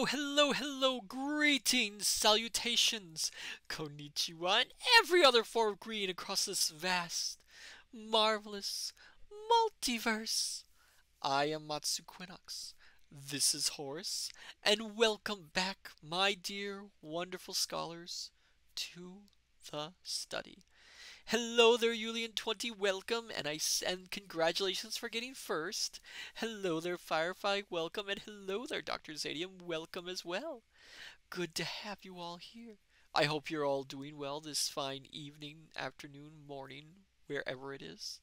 Hello, greetings, salutations, konnichiwa, and every other form of green across this vast, marvelous multiverse. I am Matsu Quinox. This is Horace, and welcome back, my dear, wonderful scholars, to the study. Hello there, Julian20, welcome, and congratulations for getting first. Hello there, Firefly, welcome, and hello there, Dr. Zadium, welcome as well. Good to have you all here. I hope you're all doing well this fine evening, afternoon, morning, wherever it is.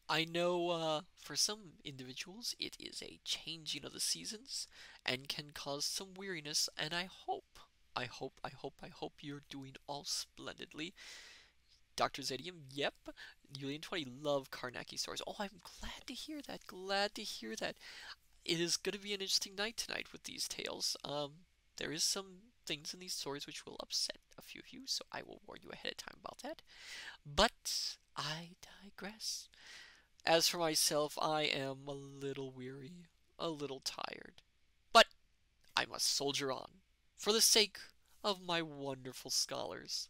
I know for some individuals it is a changing of the seasons and can cause some weariness, and I hope you're doing all splendidly. Dr. Zedium, yep. Julian20 love Carnacki stories. Oh, I'm glad to hear that. Glad to hear that. It is going to be an interesting night tonight with these tales. There is some things in these stories which will upset a few of you, so I will warn you ahead of time about that. But I digress. As for myself, I am a little weary, a little tired. But I must soldier on, for the sake of my wonderful scholars.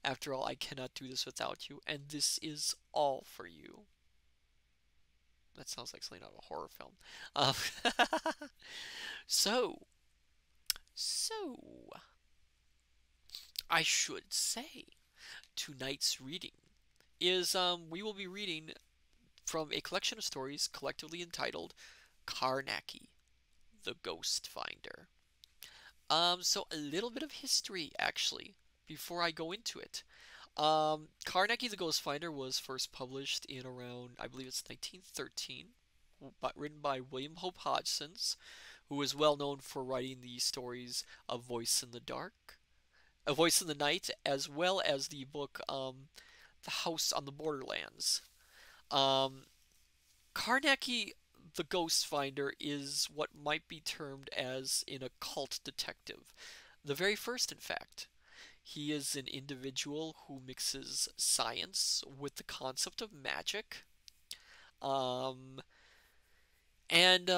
After all, I cannot do this without you, and this is all for you. That sounds like something out of a horror film. Um, so, so, I should say, tonight's reading is we will be reading from a collection of stories collectively entitled Carnacki, the Ghost Finder. So a little bit of history, actually, before I go into it. Carnacki the Ghost Finder was first published in around, I believe it's 1913, but written by William Hope Hodgson's, who is well known for writing the stories A Voice in the Dark, A Voice in the Night, as well as the book The House on the Borderlands. Um, Carnacki the Ghost Finder is what might be termed as an occult detective. The very first, in fact. He is an individual who mixes science with the concept of magic. Um, and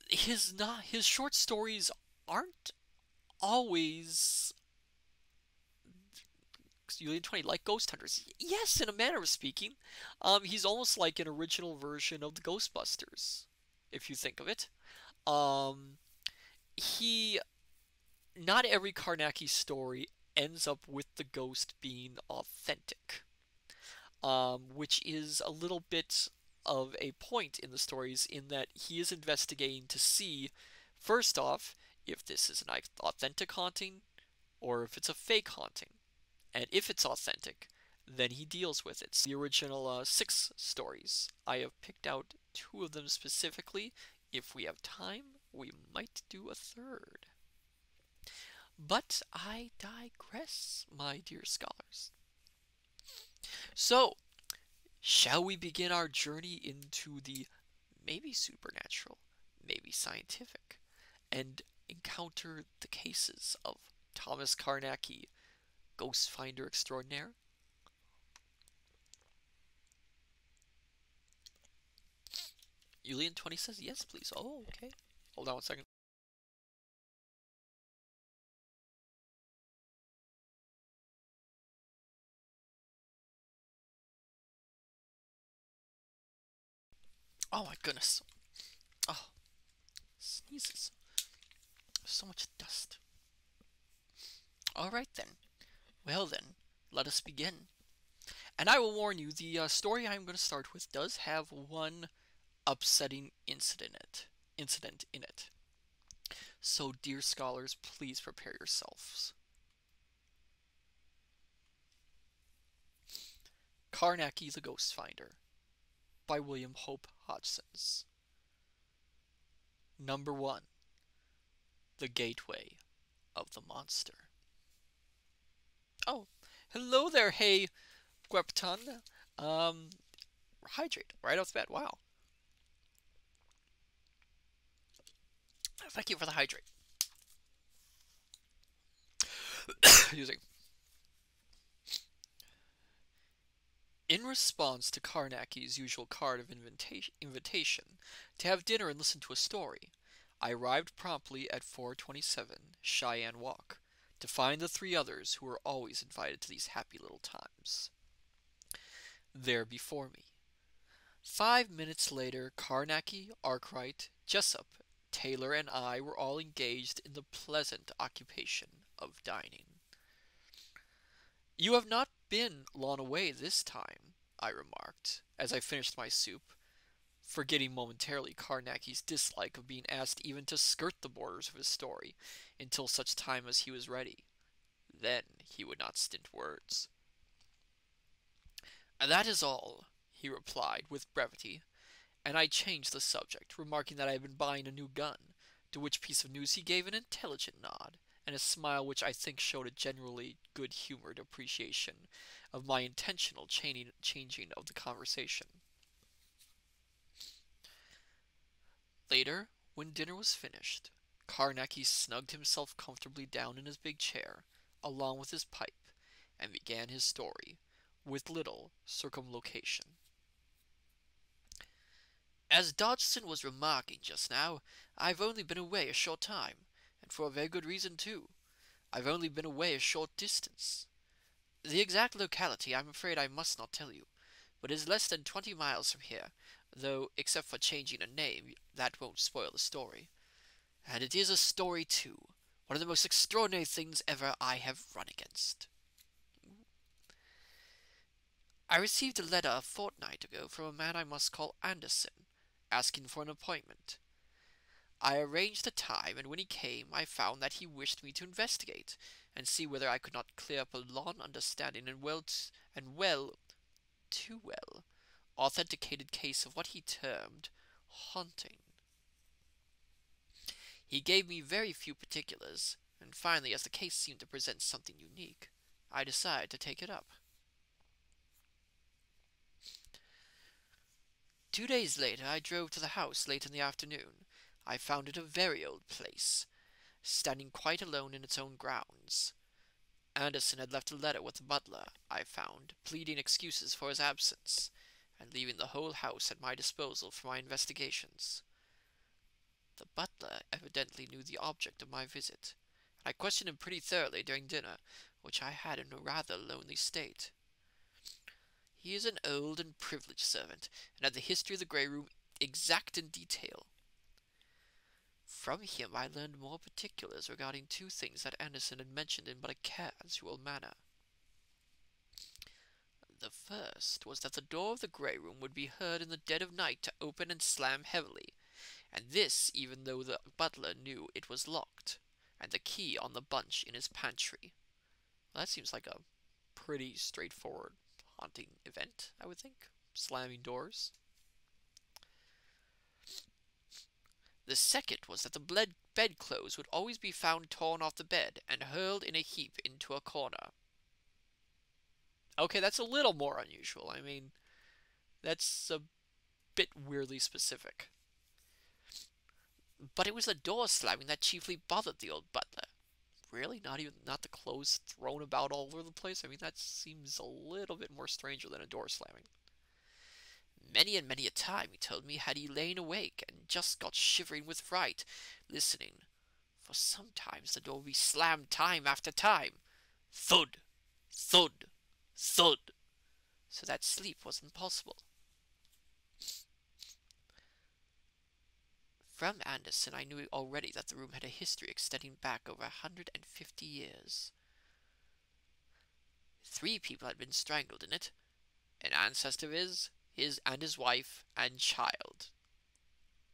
his short stories aren't always Julian20 like ghost hunters. Yes, in a manner of speaking. He's almost like an original version of the Ghostbusters, if you think of it. Um, he Not every Carnacki story ends up with the ghost being authentic, which is a little bit of a point in the stories in that he is investigating to see, first off, if this is an authentic haunting or if it's a fake haunting. And if it's authentic, then he deals with it. So the original 6 stories, I have picked out 2 of them specifically. If we have time, we might do a third. But I digress, my dear scholars. So, shall we begin our journey into the maybe supernatural, maybe scientific, and encounter the cases of Thomas Carnacki, Ghost Finder Extraordinaire? Julian20 says yes, please. Oh, okay. Hold on 1 second. Oh my goodness. Oh, sneezes. So much dust. Alright then. Well then, let us begin. And I will warn you, the story I'm going to start with does have one upsetting incident in it. So, dear scholars, please prepare yourselves. Carnacki the Ghost Finder by William Hope Hodgson's. Number 1. The Gateway of the Monster. Oh, hello there, hey, Gwepton. Hydrate right off the bat. Wow. Thank you for the hydrate. Using. In response to Carnacki's usual card of invitation to have dinner and listen to a story, I arrived promptly at 427 Cheyenne Walk to find the three others who were always invited to these happy little times there before me. 5 minutes later, Carnacki, Arkwright, Jessup, Taylor, and I were all engaged in the pleasant occupation of dining. "You have not been long away this time," I remarked, as I finished my soup, forgetting momentarily Carnacki's dislike of being asked even to skirt the borders of his story until such time as he was ready. Then he would not stint words. "That is all," he replied with brevity, and I changed the subject, remarking that I had been buying a new gun, to which piece of news he gave an intelligent nod, and a smile which I think showed a generally good-humored appreciation of my intentional changing of the conversation. Later, when dinner was finished, Carnacki snugged himself comfortably down in his big chair, along with his pipe, and began his story, with little circumlocution. "As Dodgson was remarking just now, I've only been away a short time, and for a very good reason too. I've only been away a short distance. The exact locality I'm afraid I must not tell you, but it is less than 20 miles from here, though except for changing a name, that won't spoil the story. And it is a story too, one of the most extraordinary things ever I have run against. I received a letter a fortnight ago from a man I must call Anderson, asking for an appointment. I arranged a time, and when he came, I found that he wished me to investigate and see whether I could not clear up a long understanding and too well, authenticated case of what he termed haunting. He gave me very few particulars, and finally, as the case seemed to present something unique, I decided to take it up. 2 days later, I drove to the house late in the afternoon. I found it a very old place, standing quite alone in its own grounds. Anderson had left a letter with the butler, I found, pleading excuses for his absence, and leaving the whole house at my disposal for my investigations. The butler evidently knew the object of my visit, and I questioned him pretty thoroughly during dinner, which I had in a rather lonely state. He is an old and privileged servant, and had the history of the Grey Room exact in detail. From him I learned more particulars regarding two things that Anderson had mentioned in but a casual manner. The first was that the door of the Grey Room would be heard in the dead of night to open and slam heavily, and this even though the butler knew it was locked, and the key on the bunch in his pantry. Well, that seems like a pretty straightforward haunting event, I would think. Slamming doors. The second was that the bedclothes would always be found torn off the bed and hurled in a heap into a corner. Okay, that's a little more unusual. I mean, that's a bit weirdly specific. But it was the door slamming that chiefly bothered the old butler. Really? Not the clothes thrown about all over the place? I mean, that seems a little bit more stranger than a door slamming. Many and many a time, he told me, had he lain awake and just got shivering with fright, listening, for sometimes the door would be slammed time after time. Thud! Thud! Thud! So that sleep was impossible. From Anderson, I knew already that the room had a history extending back over 150 years. 3 people had been strangled in it. An ancestor of his and his wife and child.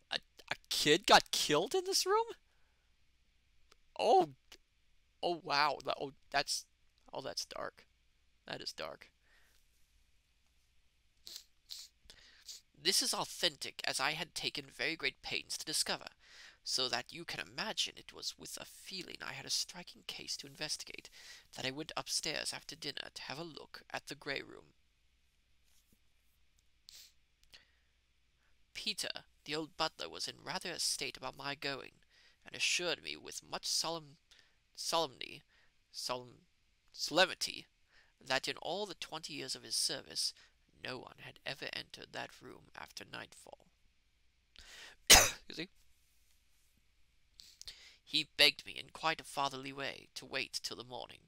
A kid got killed in this room? Oh, oh wow. That's dark. That is dark. This is authentic, as I had taken very great pains to discover, so that you can imagine it was with a feeling I had a striking case to investigate that I went upstairs after dinner to have a look at the Grey Room. Peter, the old butler, was in rather a state about my going, and assured me with much solemnity that in all the 20 years of his service No one had ever entered that room after nightfall. Excuse me. He begged me in quite a fatherly way to wait till the morning,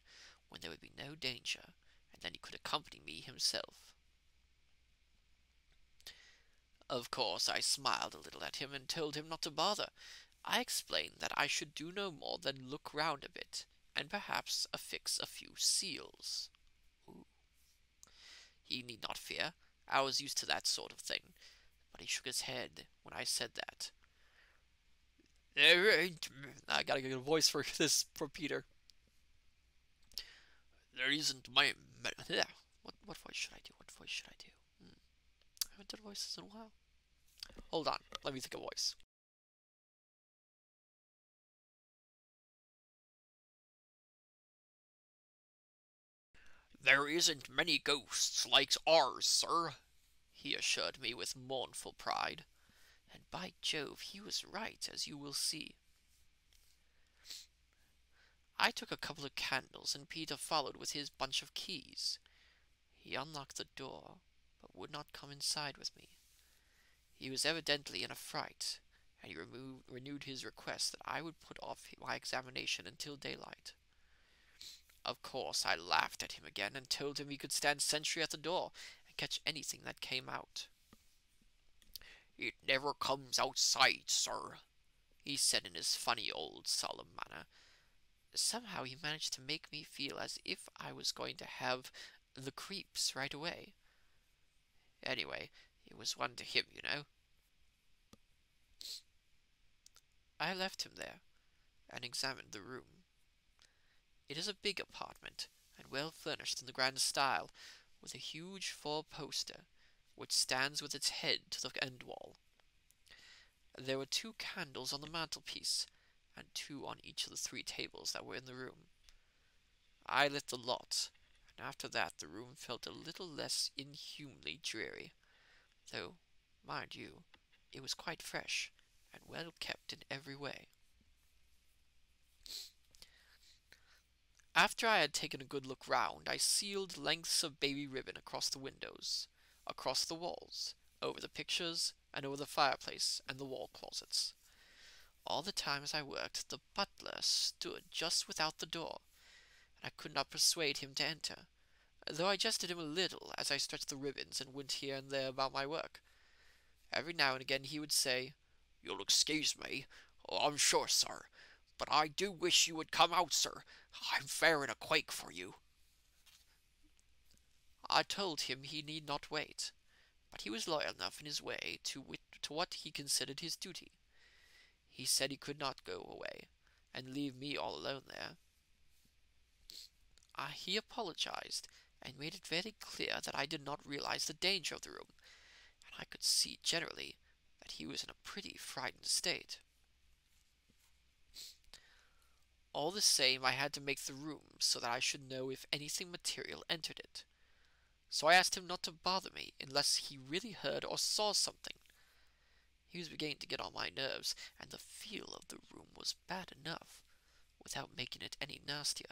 when there would be no danger, and then he could accompany me himself. Of course, I smiled a little at him and told him not to bother. I explained that I should do no more than look round a bit, and perhaps affix a few seals. Ooh. He need not fear. I was used to that sort of thing, but he shook his head when I said that. There ain't. I gotta get a voice for this for Peter. There isn't my. Yeah. What voice should I do? What voice should I do? I haven't done voices in a while. Hold on. Let me think of a voice. There isn't many ghosts like ours, sir, he assured me with mournful pride. And by Jove, he was right, as you will see. I took a couple of candles, and Peter followed with his bunch of keys. He unlocked the door, but would not come inside with me. He was evidently in a fright, and he renewed his request that I would put off my examination until daylight. Of course, I laughed at him again, and told him he could stand sentry at the door, and catch anything that came out. It never comes outside, sir, he said in his funny old solemn manner. Somehow he managed to make me feel as if I was going to have the creeps right away. Anyway, it was one to him, you know. I left him there, and examined the room. It is a big apartment, and well furnished in the grand style, with a huge four-poster, which stands with its head to the end wall. There were 2 candles on the mantelpiece, and 2 on each of the 3 tables that were in the room. I lit the lot, and after that the room felt a little less inhumanly dreary, though, mind you, it was quite fresh, and well kept in every way. After I had taken a good look round, I sealed lengths of baby ribbon across the windows, across the walls, over the pictures, and over the fireplace and the wall closets. All the time as I worked, the butler stood just without the door, and I could not persuade him to enter, though I jested him a little as I stretched the ribbons and went here and there about my work. Every now and again he would say, "You'll excuse me, I'm sure, sir, but I do wish you would come out, sir. I'm fair in a quake for you." I told him he need not wait, but he was loyal enough in his way to what he considered his duty. He said he could not go away, and leave me all alone there. He apologized, and made it very clear that I did not realize the danger of the room, and I could see generally that he was in a pretty frightened state. All the same, I had to make the room so that I should know if anything material entered it. So I asked him not to bother me unless he really heard or saw something. He was beginning to get on my nerves, and the feel of the room was bad enough, without making it any nastier.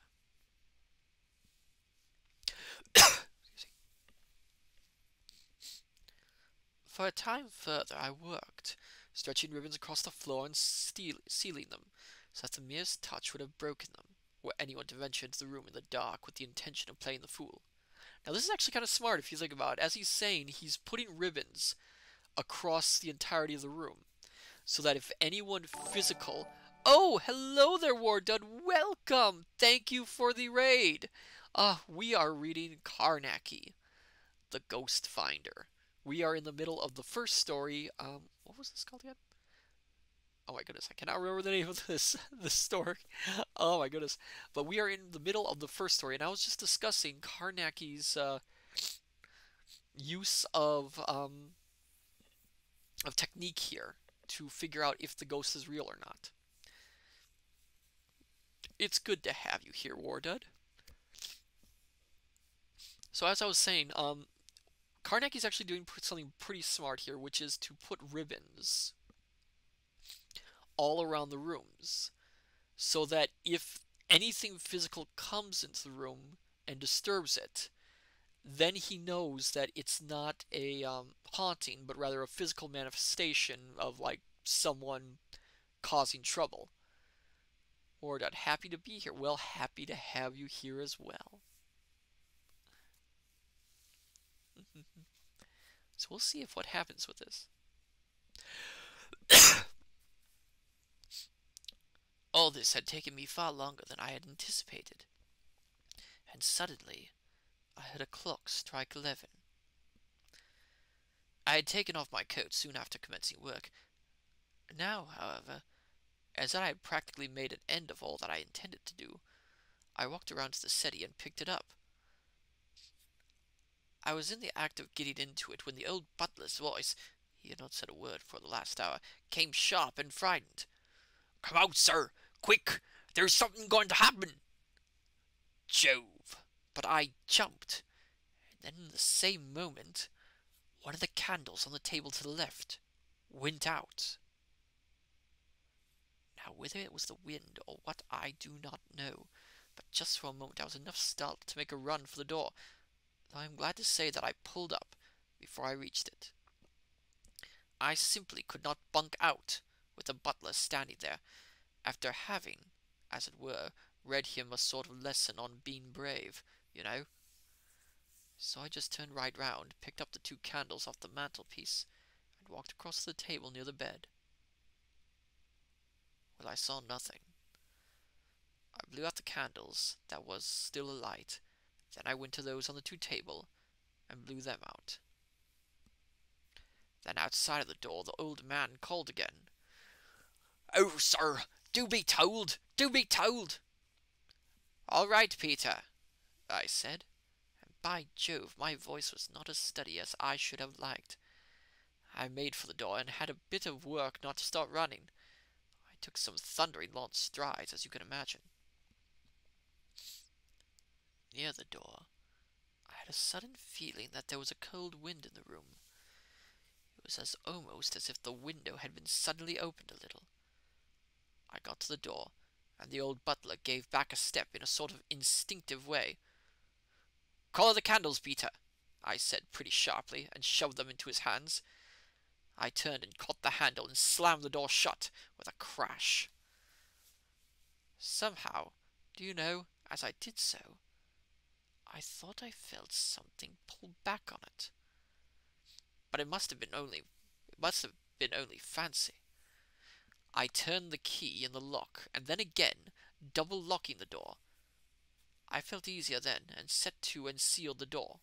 For a time further I worked, stretching ribbons across the floor and sealing them, so that the merest touch would have broken them, were anyone to venture into the room in the dark with the intention of playing the fool. Now this is actually kind of smart if you think about it. As he's saying, he's putting ribbons across the entirety of the room, so that if anyone physical... Oh, hello there, Wardud. Welcome. Thank you for the raid. We are reading Carnacki, the Ghost Finder. We are in the middle of the first story. What was this called again? Oh my goodness, I cannot remember the name of this story. Oh my goodness. But we are in the middle of the first story, and I was just discussing Carnacki's use of technique here to figure out if the ghost is real or not. It's good to have you here, Wardud. So as I was saying, Carnacki's actually doing something pretty smart here, which is to put ribbons all around the rooms, so that if anything physical comes into the room and disturbs it, then he knows that it's not a haunting, but rather a physical manifestation of like someone causing trouble. Or not happy to be here. Well, happy to have you here as well. So we'll see if what happens with this. All this had taken me far longer than I had anticipated, and suddenly I heard a clock strike 11. I had taken off my coat soon after commencing work. Now, however, as I had practically made an end of all that I intended to do, I walked around to the settee and picked it up. I was in the act of getting into it when the old butler's voice, he had not said a word for the last hour, came sharp and frightened. "Come out, sir! Quick! There's something going to happen!" Jove! But I jumped, and then in the same moment, one of the candles on the table to the left went out. Now, whether it was the wind or what, I do not know, but just for a moment I was enough startled to make a run for the door, though I am glad to say that I pulled up before I reached it. I simply could not bunk out with the butler standing there, after having, as it were, read him a sort of lesson on being brave, you know. So I just turned right round, picked up the 2 candles off the mantelpiece, and walked across to the table near the bed. Well, I saw nothing. I blew out the candles that was still alight, then I went to those on the 2 table, and blew them out. Then outside of the door the old man called again. "Oh, sir, do be told! Do be told!" "All right, Peter," I said, and by Jove, my voice was not as steady as I should have liked. I made for the door, and had a bit of work not to start running. I took some thundering long strides, as you can imagine. Near the door, I had a sudden feeling that there was a cold wind in the room. It was almost as if the window had been suddenly opened a little. I got to the door, and the old butler gave back a step in a sort of instinctive way. "Call the candles, Peter," I said pretty sharply, and shoved them into his hands. I turned and caught the handle and slammed the door shut with a crash. Somehow, do you know, as I did so, I thought I felt something pull back on it. But it must have been only fancy. I turned the key in the lock, and then again, double locking the door. I felt easier then, and set to and sealed the door.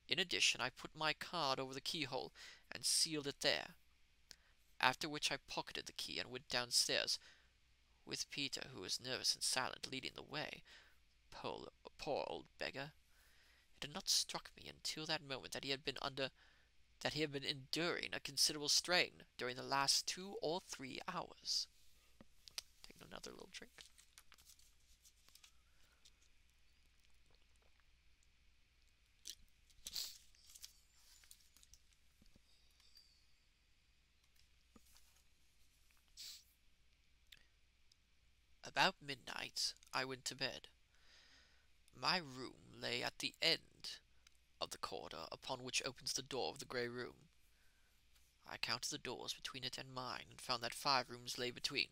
In addition, I put my card over the keyhole and sealed it there, after which I pocketed the key and went downstairs, with Peter, who was nervous and silent, leading the way. Poor old beggar. It had not struck me until that moment that he had been enduring a considerable strain during the last 2 or 3 hours. Taking another little drink. About midnight, I went to bed. My room lay at the end of the corridor upon which opens the door of the grey room. I counted the doors between it and mine, and found that 5 rooms lay between,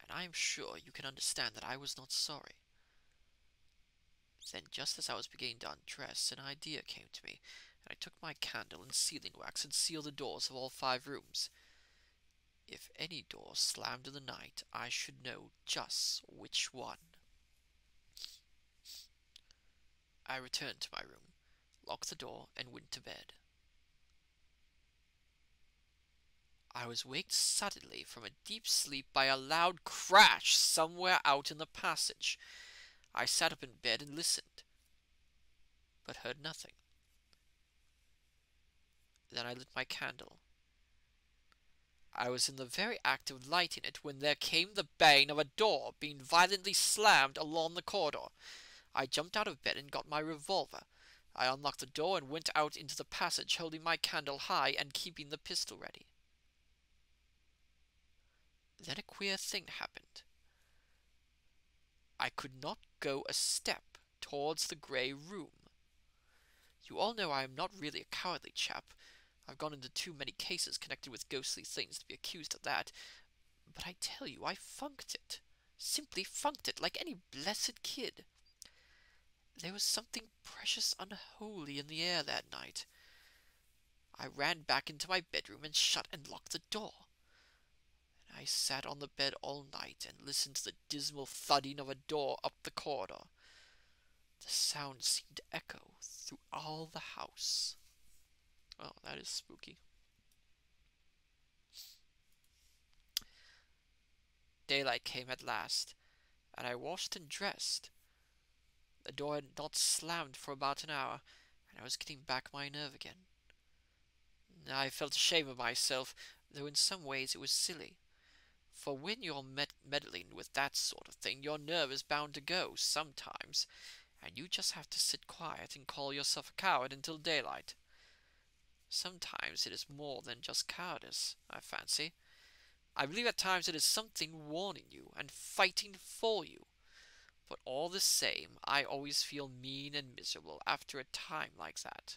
and I am sure you can understand that I was not sorry. Then, just as I was beginning to undress, an idea came to me, and I took my candle and sealing wax and sealed the doors of all 5 rooms. If any door slammed in the night, I should know just which one. I returned to my room, locked the door, and went to bed. I was waked suddenly from a deep sleep by a loud crash somewhere out in the passage. I sat up in bed and listened, but heard nothing. Then I lit my candle. I was in the very act of lighting it when there came the bang of a door being violently slammed along the corridor. I jumped out of bed and got my revolver. I unlocked the door and went out into the passage, holding my candle high and keeping the pistol ready. Then a queer thing happened. I could not go a step towards the grey room. You all know I am not really a cowardly chap. I've gone into too many cases connected with ghostly things to be accused of that. But I tell you, I funked it. Simply funked it, like any blessed kid. There was something precious unholy in the air that night. I ran back into my bedroom and shut and locked the door. And I sat on the bed all night and listened to the dismal thudding of a door up the corridor. The sound seemed to echo through all the house. Oh, that is spooky. Daylight came at last, and I washed and dressed. The door had not slammed for about an hour, and I was getting back my nerve again. I felt ashamed of myself, though in some ways it was silly. For when you're meddling with that sort of thing, your nerve is bound to go, sometimes, and you just have to sit quiet and call yourself a coward until daylight. Sometimes it is more than just cowardice, I fancy. I believe at times it is something warning you and fighting for you. But all the same, I always feel mean and miserable after a time like that.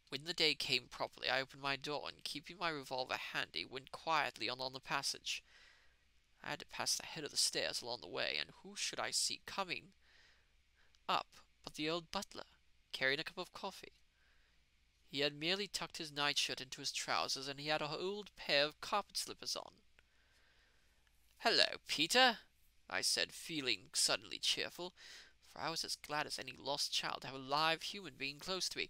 When the day came properly, I opened my door and, keeping my revolver handy, went quietly along the passage. I had to pass the head of the stairs along the way, and who should I see coming up but the old butler, carrying a cup of coffee. He had merely tucked his nightshirt into his trousers, and he had an old pair of carpet slippers on. "Hello, Peter," I said, feeling suddenly cheerful, for I was as glad as any lost child to have a live human being close to me.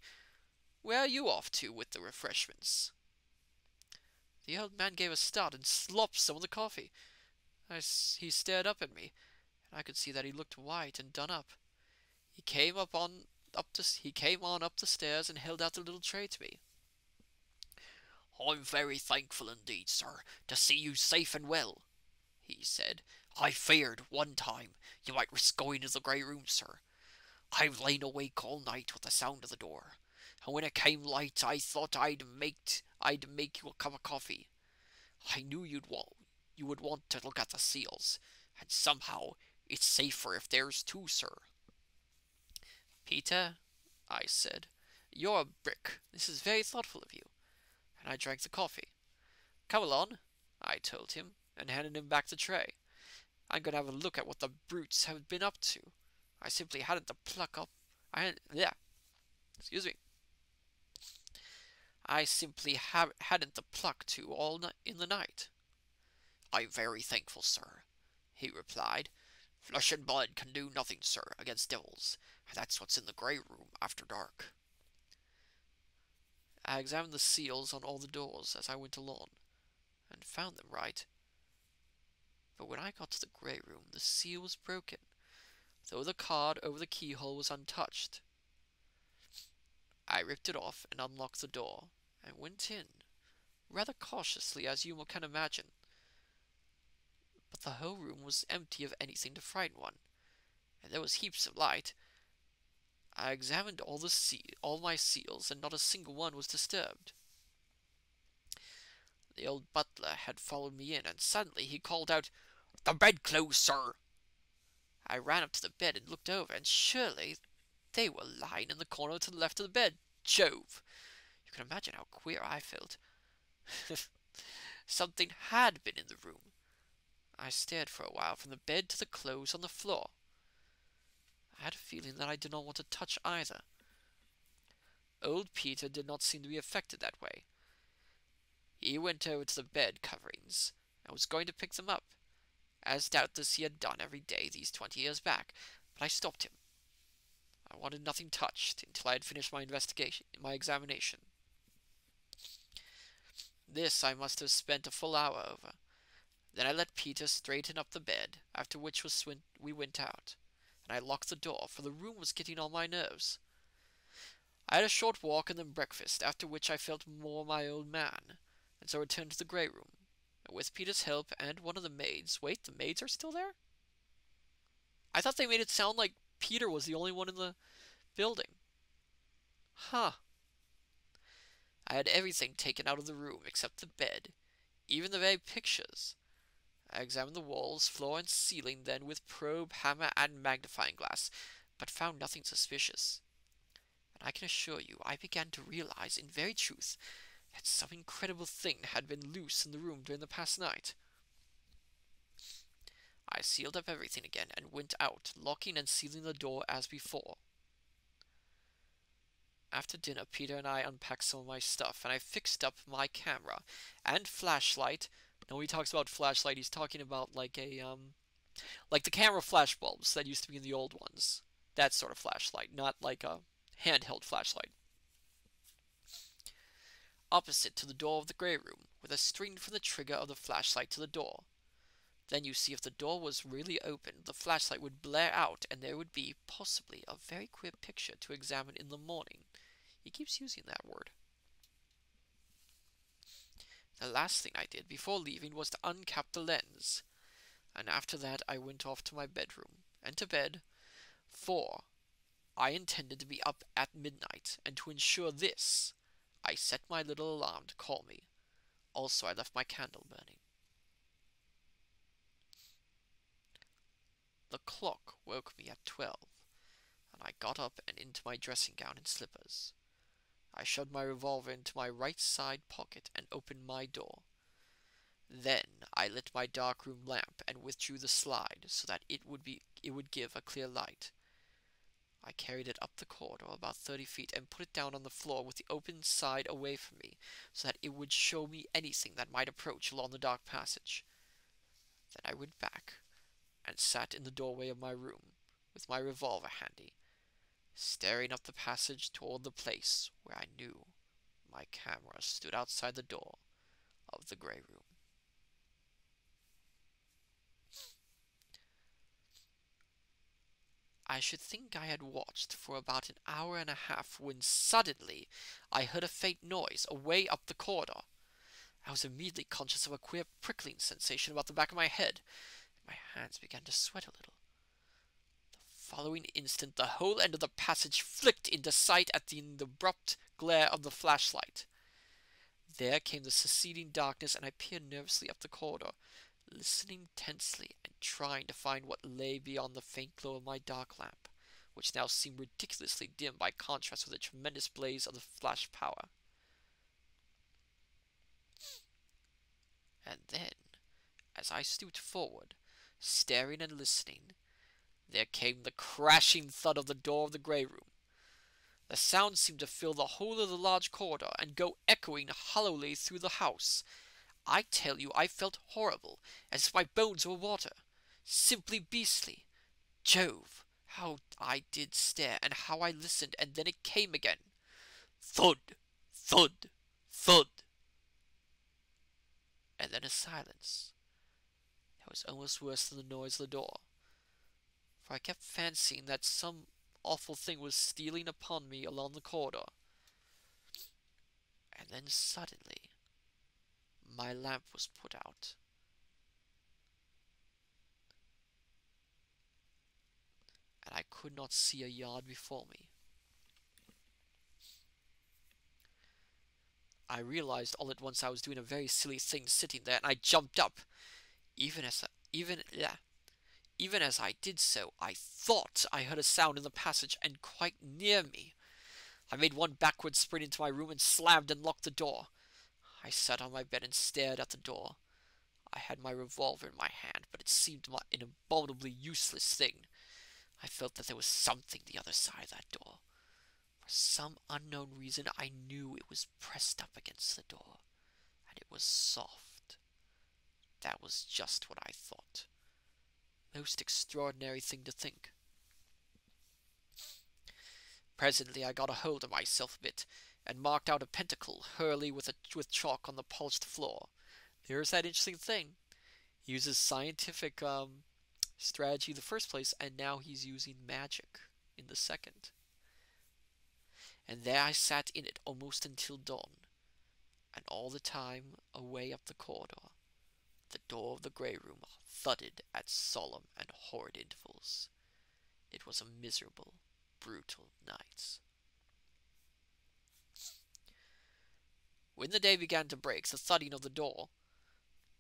"Where are you off to with the refreshments?" The old man gave a start and slopped some of the coffee. He stared up at me, and I could see that he looked white and done up. He came on up the stairs and held out the little tray to me. "I'm very thankful indeed, sir, to see you safe and well," he said. "I feared, one time, you might risk going into the grey room, sir. I've lain awake all night with the sound of the door, and when it came light I thought I'd make you a cup of coffee. I knew you would want to look at the seals, and somehow it's safer if there's two, sir." "Peter," I said, "you're a brick. This is very thoughtful of you." And I drank the coffee. "Come along," I told him, and handed him back the tray. "I'm going to have a look at what the brutes have been up to. I simply hadn't the pluck up. Excuse me. I simply hadn't the pluck to in the night." "I'm very thankful, sir," he replied. "Flesh and blood can do nothing, sir, against devils, and that's what's in the grey room after dark." I examined the seals on all the doors as I went along, and found them right. But when I got to the grey room, the seal was broken, though the card over the keyhole was untouched. I ripped it off and unlocked the door, and went in, rather cautiously, as you can imagine. But the whole room was empty of anything to frighten one, and there was heaps of light. I examined all my seals, and not a single one was disturbed. The old butler had followed me in, and suddenly he called out, "The bedclothes, sir!" I ran up to the bed and looked over, and surely they were lying in the corner to the left of the bed. Jove! You can imagine how queer I felt. Something had been in the room. I stared for a while from the bed to the clothes on the floor. I had a feeling that I did not want to touch either. Old Peter did not seem to be affected that way. He went over to the bed coverings and was going to pick them up, as doubtless he had done every day these 20 years back, but I stopped him. I wanted nothing touched until I had finished my examination. This I must have spent a full hour over. Then I let Peter straighten up the bed, after which we went out, and I locked the door, for the room was getting on my nerves. I had a short walk and then breakfast, after which I felt more my old man, and so returned to the grey room, and with Peter's help and one of the maids— wait, the maids are still there? I thought they made it sound like Peter was the only one in the building. Huh. I had everything taken out of the room except the bed, even the very pictures. I examined the walls, floor, and ceiling then with probe, hammer, and magnifying glass, but found nothing suspicious. And I can assure you, I began to realize in very truth that some incredible thing had been loose in the room during the past night. I sealed up everything again and went out, locking and sealing the door as before. After dinner, Peter and I unpacked some of my stuff, and I fixed up my camera and flashlight. Now, when he talks about flashlight, he's talking about like like the camera flash bulbs that used to be in the old ones. That sort of flashlight, not like a handheld flashlight. Opposite to the door of the grey room, with a string from the trigger of the flashlight to the door. Then you see if the door was really open, the flashlight would blare out, and there would be, possibly, a very queer picture to examine in the morning. He keeps using that word. The last thing I did before leaving was to uncap the lens, and after that I went off to my bedroom, and to bed, for I intended to be up at midnight, and to ensure this, I set my little alarm to call me. Also, I left my candle burning. The clock woke me at 12, and I got up and into my dressing gown and slippers. I shoved my revolver into my right side pocket and opened my door. Then I lit my dark room lamp and withdrew the slide so that it would give a clear light. I carried it up the corridor about 30 feet and put it down on the floor with the open side away from me so that it would show me anything that might approach along the dark passage. Then I went back and sat in the doorway of my room with my revolver handy, staring up the passage toward the place where I knew my camera stood outside the door of the grey room. I should think I had watched for about an hour and a half when suddenly I heard a faint noise away up the corridor. I was immediately conscious of a queer prickling sensation about the back of my head, and my hands began to sweat a little. The following instant, the whole end of the passage flicked into sight at the abrupt glare of the flashlight. There came the succeeding darkness, and I peered nervously up the corridor, listening tensely and trying to find what lay beyond the faint glow of my dark lamp, which now seemed ridiculously dim by contrast with the tremendous blaze of the flash power. And then, as I stooped forward, staring and listening, there came the crashing thud of the door of the grey room. The sound seemed to fill the whole of the large corridor and go echoing hollowly through the house. I tell you, I felt horrible, as if my bones were water. Simply beastly. Jove, how I did stare, and how I listened, and then it came again. Thud, thud, thud. And then a silence. That was almost worse than the noise of the door, for I kept fancying that some awful thing was stealing upon me along the corridor. And then suddenly, my lamp was put out. And I could not see a yard before me. I realized all at once I was doing a very silly thing sitting there, and I jumped up. Even as I did so, I thought I heard a sound in the passage and quite near me. I made one backward sprint into my room and slammed and locked the door. I sat on my bed and stared at the door. I had my revolver in my hand, but it seemed an abominably useless thing. I felt that there was something the other side of that door. For some unknown reason, I knew it was pressed up against the door, and it was soft. That was just what I thought. Most extraordinary thing to think. Presently I got a hold of myself a bit, and marked out a pentacle hurley with chalk on the polished floor. There's that interesting thing. He uses scientific strategy in the first place, and now he's using magic in the second. And there I sat in it almost until dawn, and all the time, away up the corridor, the door of the grey room thudded at solemn and horrid intervals. It was a miserable, brutal night. When the day began to break, the thudding of the door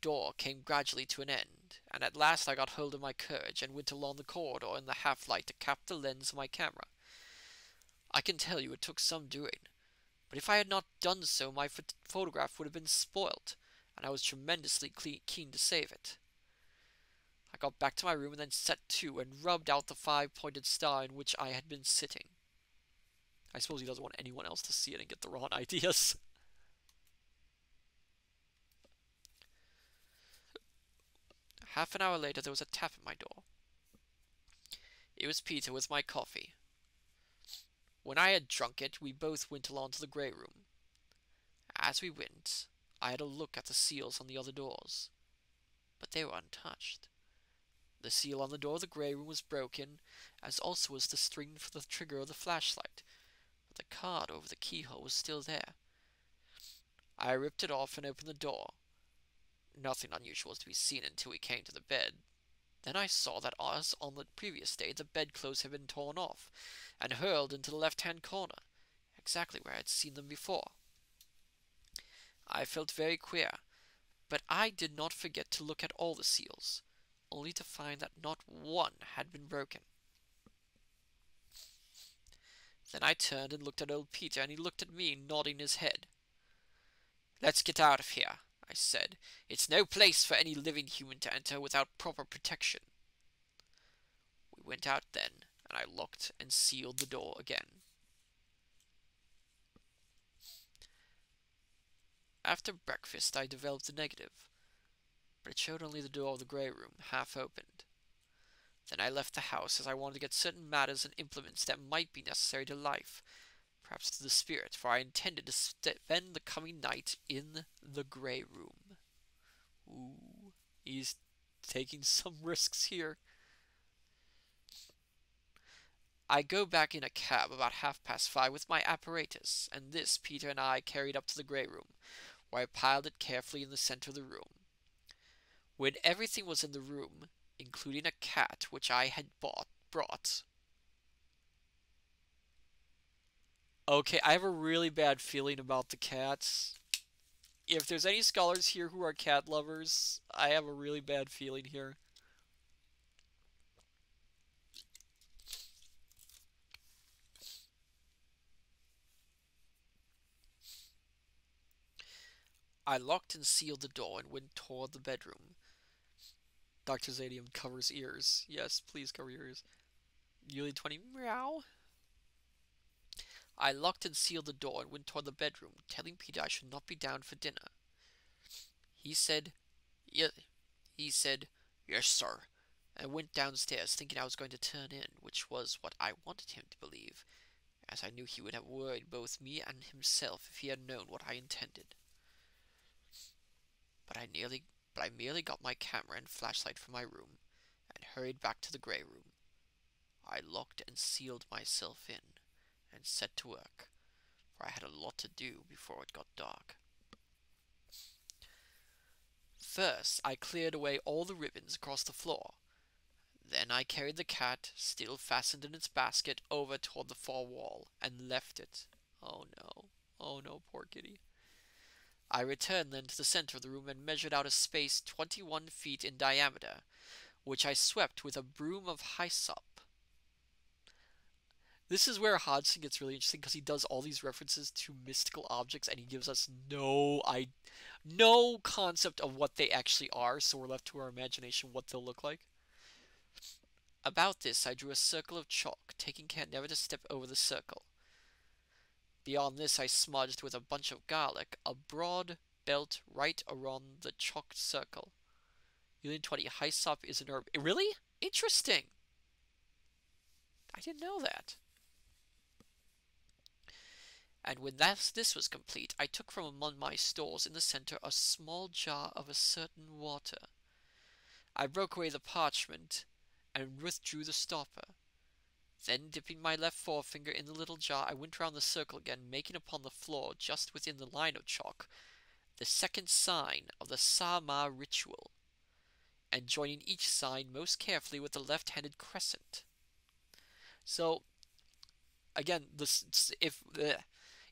door came gradually to an end, and at last I got hold of my courage and went along the corridor in the half-light to cap the lens of my camera. I can tell you it took some doing, but if I had not done so, my photograph would have been spoilt, and I was tremendously keen to save it. I got back to my room and then set to and rubbed out the five-pointed star in which I had been sitting. I suppose he doesn't want anyone else to see it and get the wrong ideas. Half an hour later, there was a tap at my door. It was Peter with my coffee. When I had drunk it, we both went along to the grey room. As we went, I had a look at the seals on the other doors, but they were untouched. The seal on the door of the grey room was broken, as also was the string for the trigger of the flashlight, but the card over the keyhole was still there. I ripped it off and opened the door. Nothing unusual was to be seen until we came to the bed. Then I saw that, as on the previous day, the bedclothes had been torn off and hurled into the left-hand corner, exactly where I had seen them before. I felt very queer, but I did not forget to look at all the seals, only to find that not one had been broken. Then I turned and looked at old Peter, and he looked at me, nodding his head. "Let's get out of here," I said. "It's no place for any living human to enter without proper protection." We went out then, and I locked and sealed the door again. After breakfast, I developed a negative, but it showed only the door of the grey room, half opened. Then I left the house, as I wanted to get certain matters and implements that might be necessary to life, perhaps to the spirit, for I intended to spend the coming night in the grey room. Ooh, he's taking some risks here. I go back in a cab about 5:30 with my apparatus, and this Peter and I carried up to the grey room, where I piled it carefully in the center of the room. When everything was in the room, including a cat which I had brought. Okay, I have a really bad feeling about the cats. If there's any scholars here who are cat lovers, I have a really bad feeling here. I locked and sealed the door and went toward the bedroom. Dr. Zadium covers ears. Yes, please cover your ears. Yuli 20, meow. I locked and sealed the door and went toward the bedroom, telling Peter I should not be down for dinner. He said, "Yes, sir," and went downstairs, thinking I was going to turn in, which was what I wanted him to believe, as I knew he would have worried both me and himself if he had known what I intended. But I merely got my camera and flashlight from my room, and hurried back to the grey room. I locked and sealed myself in, and set to work, for I had a lot to do before it got dark. First, I cleared away all the ribbons across the floor. Then I carried the cat, still fastened in its basket, over toward the far wall, and left it. Oh no, poor kitty. I returned then to the center of the room and measured out a space 21 feet in diameter, which I swept with a broom of hyssop. This is where Hodgson gets really interesting, because he does all these references to mystical objects and he gives us no concept of what they actually are, so we're left to our imagination what they'll look like. About this, I drew a circle of chalk, taking care never to step over the circle. Beyond this, I smudged with a bunch of garlic a broad belt right around the chalked circle. Union 20, hyssop is an herb. Really? Interesting! I didn't know that. And when this was complete, I took from among my stores in the center a small jar of a certain water. I broke away the parchment and withdrew the stopper. Then, dipping my left forefinger in the little jar, I went round the circle again, making upon the floor, just within the line of chalk, the second sign of the Sama ritual, and joining each sign most carefully with the left-handed crescent. So, again,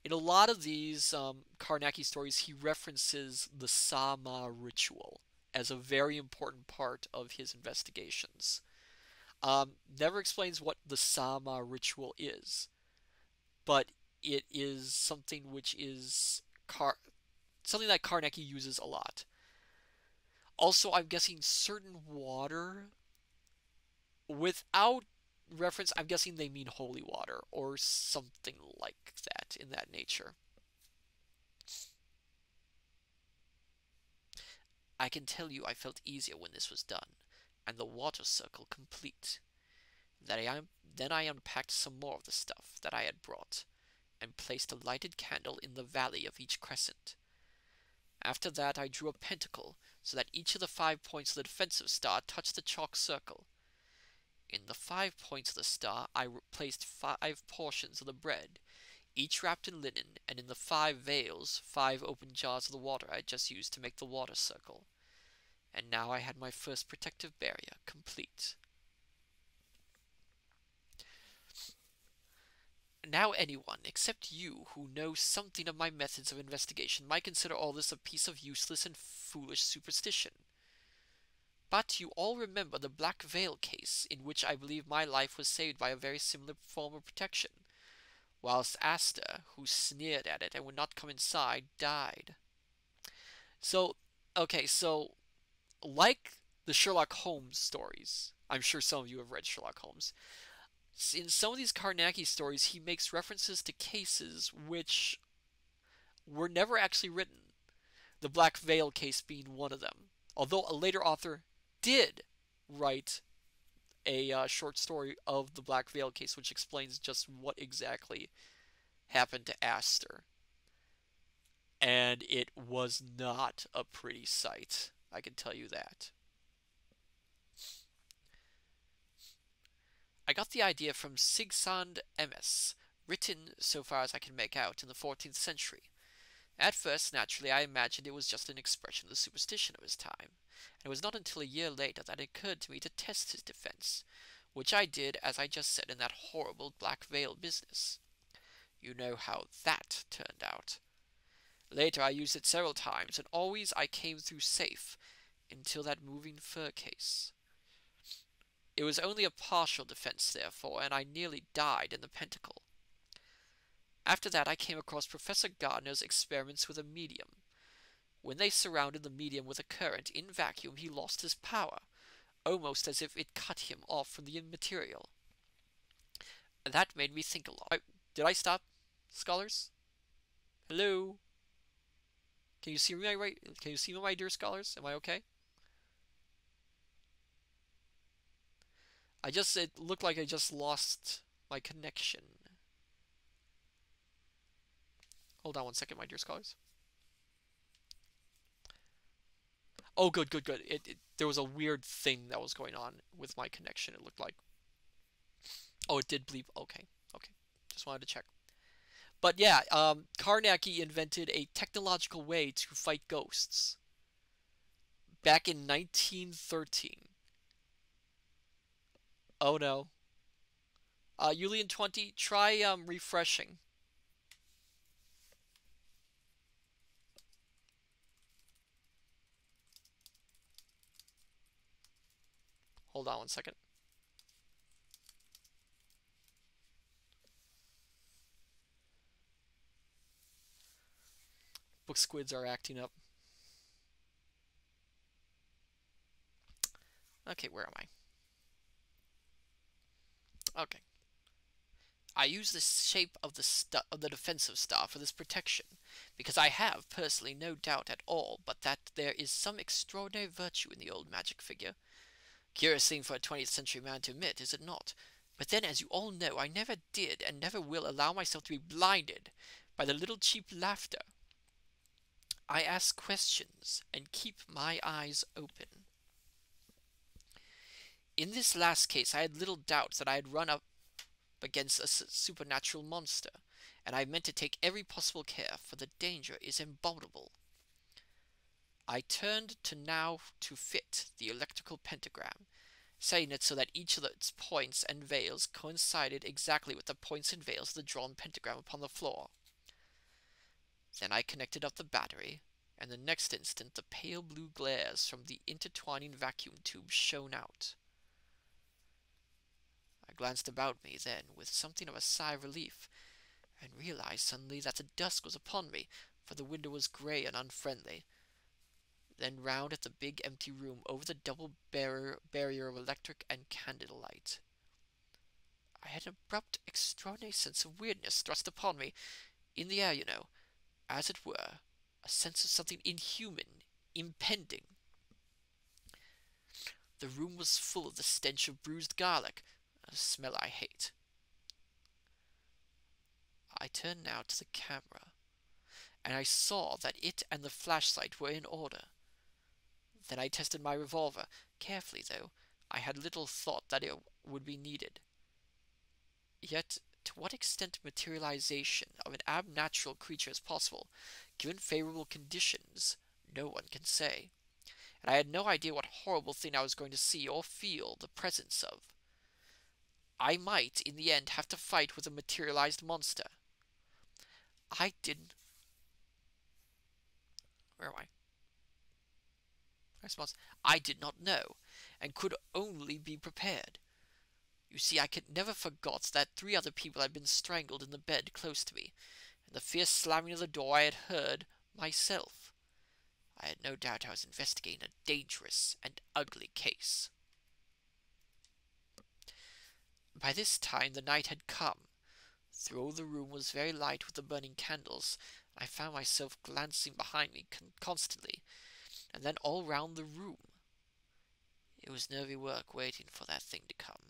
in a lot of these Carnacki stories, he references the Sama ritual as a very important part of his investigations. Never explains what the Sama ritual is, but it is something which is something that Carnacki uses a lot. Also, I'm guessing certain water, without reference, I'm guessing they mean holy water or something like that in that nature. I can tell you I felt easier when this was done, and the water circle complete. Then I unpacked some more of the stuff that I had brought, and placed a lighted candle in the valley of each crescent. After that I drew a pentacle, so that each of the 5 points of the defensive star touched the chalk circle. In the 5 points of the star I placed 5 portions of the bread, each wrapped in linen, and in the 5 veils 5 open jars of the water I had just used to make the water circle. And now I had my first protective barrier complete. Now anyone, except you, who knows something of my methods of investigation, might consider all this a piece of useless and foolish superstition. But you all remember the Black Veil case, in which I believe my life was saved by a very similar form of protection, whilst Asta, who sneered at it and would not come inside, died. So, okay, so, like the Sherlock Holmes stories, I'm sure some of you have read Sherlock Holmes, in some of these Carnacki stories, he makes references to cases which were never actually written, the Black Veil case being one of them. Although a later author did write a short story of the Black Veil case, which explains just what exactly happened to Astor. And it was not a pretty sight, I can tell you that. I got the idea from Sigsand MS, written, so far as I can make out, in the 14th century. At first, naturally, I imagined it was just an expression of the superstition of his time, and it was not until a year later that it occurred to me to test his defense, which I did, as I just said, in that horrible Black Veil business. You know how that turned out. Later, I used it several times, and always I came through safe, until that moving fur case. It was only a partial defense, therefore, and I nearly died in the pentacle. After that I came across Professor Gardner's experiments with a medium. When they surrounded the medium with a current in vacuum, he lost his power, almost as if it cut him off from the material. That made me think a lot. Did I stop, scholars? Hello? Can you see me, Can you see me, my dear scholars? Am I okay? It looked like I just lost my connection. Hold on one second, my dear scholars. Oh, good. There was a weird thing that was going on with my connection, it looked like. Oh, it did bleep. Okay. Just wanted to check. But yeah, Carnacki invented a technological way to fight ghosts back in 1913. Oh no. Julian 20, try refreshing. Hold on one second. Book squids are acting up. Okay, where am I? Okay. I use the shape of the defensive star for this protection, because I have, personally, no doubt at all but that there is some extraordinary virtue in the old magic figure. Curious thing for a 20th century man to admit, is it not? But then, as you all know, I never did and never will allow myself to be blinded by the little cheap laughter. I ask questions and keep my eyes open. In this last case, I had little doubt that I had run up against a supernatural monster, and I meant to take every possible care, for the danger is abominable. I turned to fit the electrical pentagram, setting it so that each of its points and veils coincided exactly with the points and veils of the drawn pentagram upon the floor. Then I connected up the battery, and the next instant the pale blue glares from the intertwining vacuum tubes shone out. I glanced about me then with something of a sigh of relief, and realized suddenly that the dusk was upon me, for the window was grey and unfriendly. Then round at the big empty room over the double barrier of electric and candle light. I had an abrupt, extraordinary sense of weirdness thrust upon me, in the air, you know, as it were, a sense of something inhuman, impending. The room was full of the stench of bruised garlic, a smell I hate. I turned now to the camera, and I saw that it and the flashlight were in order. Then I tested my revolver, carefully though. I had little thought that it would be needed. Yet, to what extent materialization of an abnatural creature is possible, given favorable conditions, no one can say. And I had no idea what horrible thing I was going to see or feel the presence of. I might, in the end, have to fight with a materialized monster. I didn't... Where am I? Response. I did not know, and could only be prepared. You see, I could never forgot that 3 other people had been strangled in the bed close to me, and the fierce slamming of the door I had heard myself. I had no doubt I was investigating a dangerous and ugly case. By this time the night had come. Though the room was very light with the burning candles, I found myself glancing behind me constantly, and then all round the room. It was nervy work waiting for that thing to come.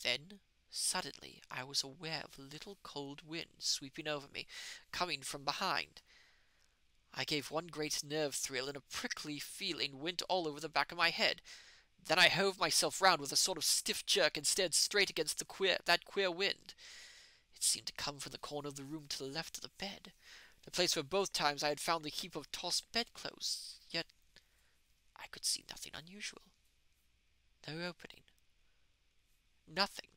Then, suddenly, I was aware of a little cold wind sweeping over me, coming from behind. I gave one great nerve thrill, and a prickly feeling went all over the back of my head. Then I hove myself round with a sort of stiff jerk and stared straight against that queer wind. It seemed to come from the corner of the room to the left of the bed, the place where both times I had found the heap of tossed bedclothes. Yet I could see nothing unusual. No opening. Nothing.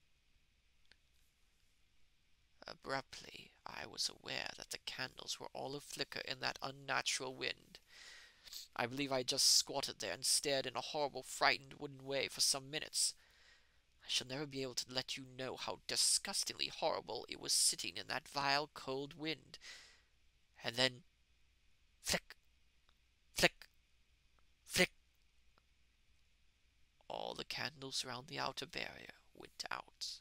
Abruptly, I was aware that the candles were all aflicker in that unnatural wind. I believe I just squatted there and stared in a horrible, frightened, wooden way for some minutes. I shall never be able to let you know how disgustingly horrible it was sitting in that vile, cold wind. And then, flick, flick, flick. All the candles round the outer barrier went out.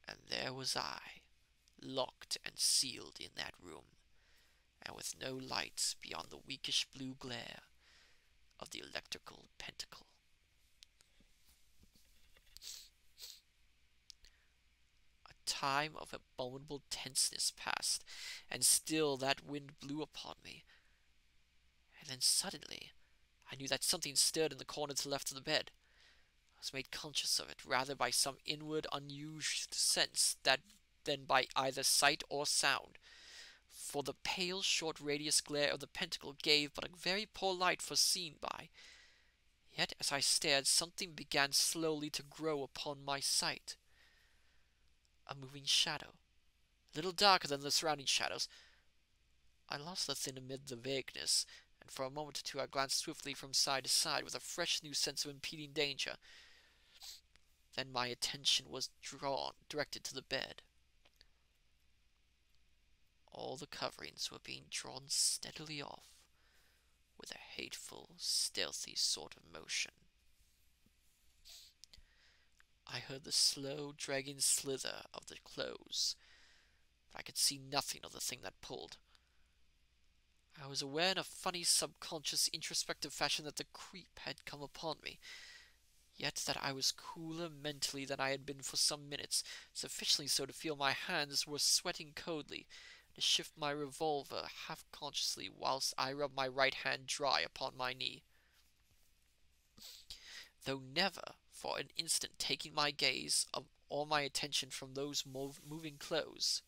And there was I, locked and sealed in that room, and with no light beyond the weakish blue glare of the electrical pentacle. A time of abominable tenseness passed, and still that wind blew upon me. And then suddenly I knew that something stirred in the corner to the left of the bed. I was made conscious of it rather by some inward unused sense than by either sight or sound, for the pale short radius glare of the pentacle gave but a very poor light for seeing by. Yet as I stared, something began slowly to grow upon my sight. A moving shadow, a little darker than the surrounding shadows. I lost the thing amid the vagueness, and for a moment or two I glanced swiftly from side to side with a fresh new sense of impending danger. Then my attention was directed to the bed. All the coverings were being drawn steadily off, with a hateful, stealthy sort of motion. I heard the slow, dragging slither of the clothes, but I could see nothing of the thing that pulled. I was aware in a funny, subconscious, introspective fashion that the creep had come upon me, yet that I was cooler mentally than I had been for some minutes, sufficiently so to feel my hands were sweating coldly, to shift my revolver half-consciously whilst I rubbed my right hand dry upon my knee. Though never for an instant taking my gaze or my attention from those moving clothes.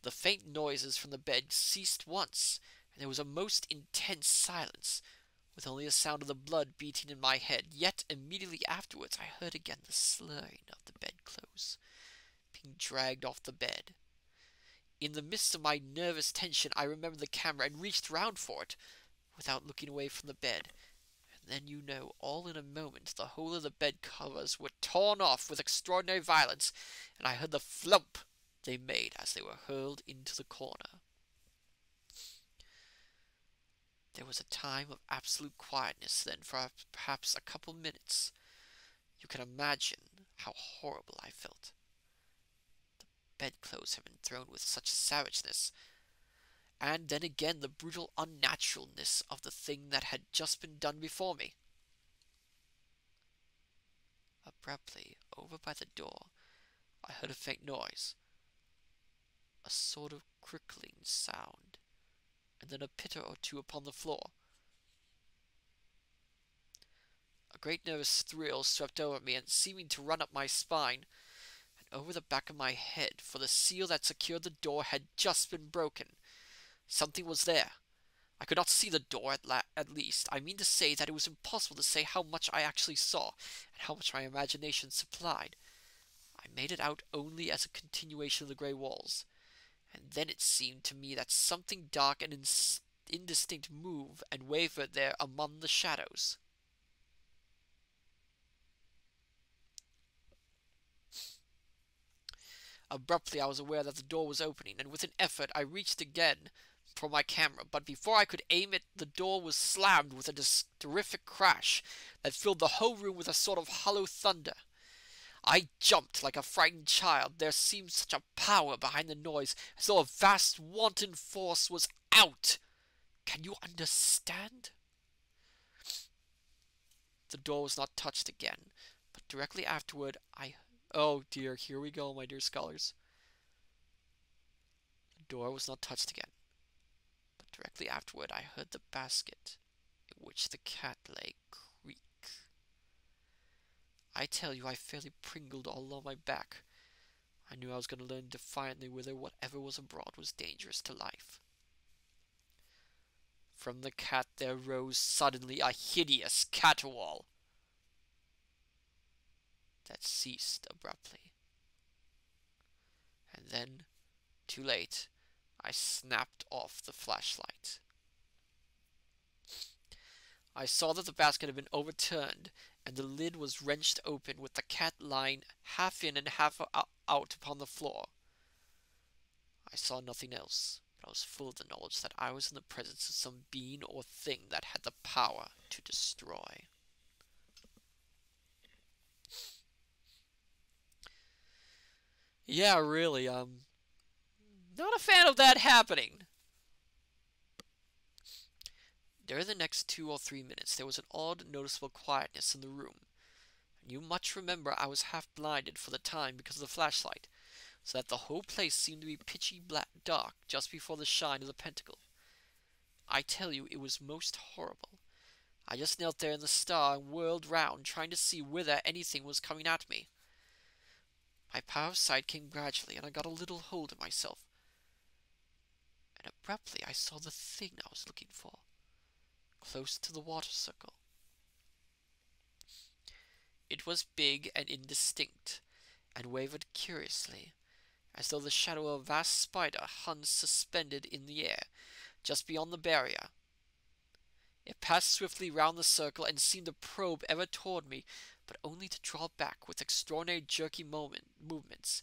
The faint noises from the bed ceased once, and there was a most intense silence, with only the sound of the blood beating in my head. Yet immediately afterwards I heard again the slurring of the bedclothes, being being dragged off the bed. In the midst of my nervous tension, I remembered the camera and reached round for it, without looking away from the bed. And then, all in a moment, the whole of the bed covers were torn off with extraordinary violence, and I heard the flump they made as they were hurled into the corner. There was a time of absolute quietness then for perhaps a couple minutes. You can imagine how horrible I felt. The bedclothes had been thrown with such savageness, and then again the brutal unnaturalness of the thing that had just been done before me. Abruptly, over by the door, I heard a faint noise, a sort of crickling sound, and then a pitter or two upon the floor. A great nervous thrill swept over me and seeming to run up my spine and over the back of my head, for the seal that secured the door had just been broken. Something was there. I could not see the door at least. I mean to say that it was impossible to say how much I actually saw, and how much my imagination supplied. I made it out only as a continuation of the grey walls, and then it seemed to me that something dark and indistinct moved and wavered there among the shadows. Abruptly I was aware that the door was opening, and with an effort I reached again for my camera, but before I could aim it, the door was slammed with a terrific crash that filled the whole room with a sort of hollow thunder. I jumped like a frightened child. There seemed such a power behind the noise, as though a vast wanton force was out. Can you understand? The door was not touched again, but directly afterward Oh dear, here we go, my dear scholars. The door was not touched again, but directly afterward I heard the basket in which the cat lay creak. I tell you, I fairly pringled all along my back. I knew I was going to learn defiantly whether whatever was abroad was dangerous to life. From the cat there rose suddenly a hideous caterwaul that ceased abruptly. And then, too late, I snapped off the flashlight. I saw that the basket had been overturned, and the lid was wrenched open, with the cat lying half in and half out upon the floor. I saw nothing else, but I was full of the knowledge that I was in the presence of some being or thing that had the power to destroy. Yeah, really, not a fan of that happening. During the next 2 or 3 minutes, there was an odd, noticeable quietness in the room. And you must remember I was half blinded for the time because of the flashlight, so that the whole place seemed to be pitchy black dark just before the shine of the pentacle. I tell you, it was most horrible. I just knelt there in the star and whirled round, trying to see whither anything was coming at me. My power of sight came gradually, and I got a little hold of myself. And abruptly I saw the thing I was looking for, close to the water circle. It was big and indistinct, and wavered curiously, as though the shadow of a vast spider hung suspended in the air, just beyond the barrier. It passed swiftly round the circle, and seemed to probe ever toward me, but only to draw back with extraordinary jerky movements,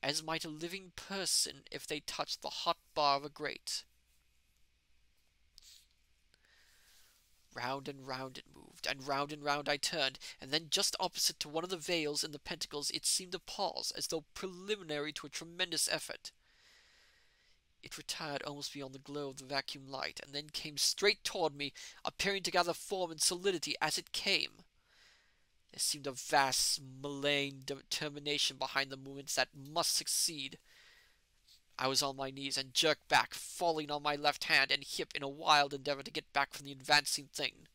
as might a living person if they touched the hot bar of a grate. Round and round it moved, and round I turned, and then just opposite to one of the veils in the pentacles it seemed to pause, as though preliminary to a tremendous effort. It retired almost beyond the glow of the vacuum light, and then came straight toward me, appearing to gather form and solidity as it came. There seemed a vast, malign determination behind the movements that must succeed. I was on my knees and jerked back, falling on my left hand and hip in a wild endeavor to get back from the advancing thing.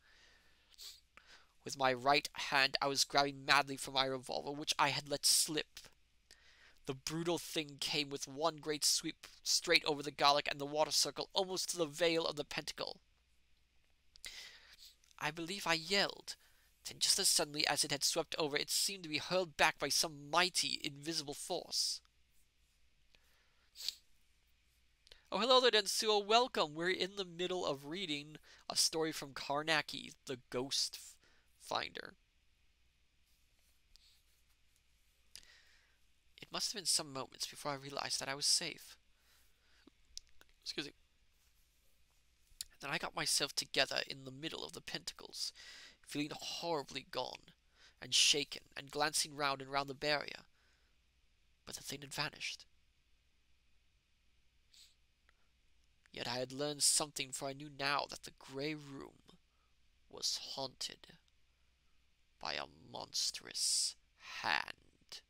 With my right hand I was grabbing madly for my revolver, which I had let slip. The brutal thing came with one great sweep straight over the garlic and the water circle, almost to the veil of the pentacle. I believe I yelled. Then just as suddenly as it had swept over, it seemed to be hurled back by some mighty, invisible force. Oh, hello there, Densuo. Welcome. We're in the middle of reading a story from Carnacki, the Ghost Finder. It must have been some moments before I realized that I was safe. Excuse me. Then I got myself together in the middle of the pentacles, feeling horribly gone and shaken and glancing round and round the barrier. But the thing had vanished. Yet I had learned something, for I knew now that the grey room was haunted by a monstrous hand.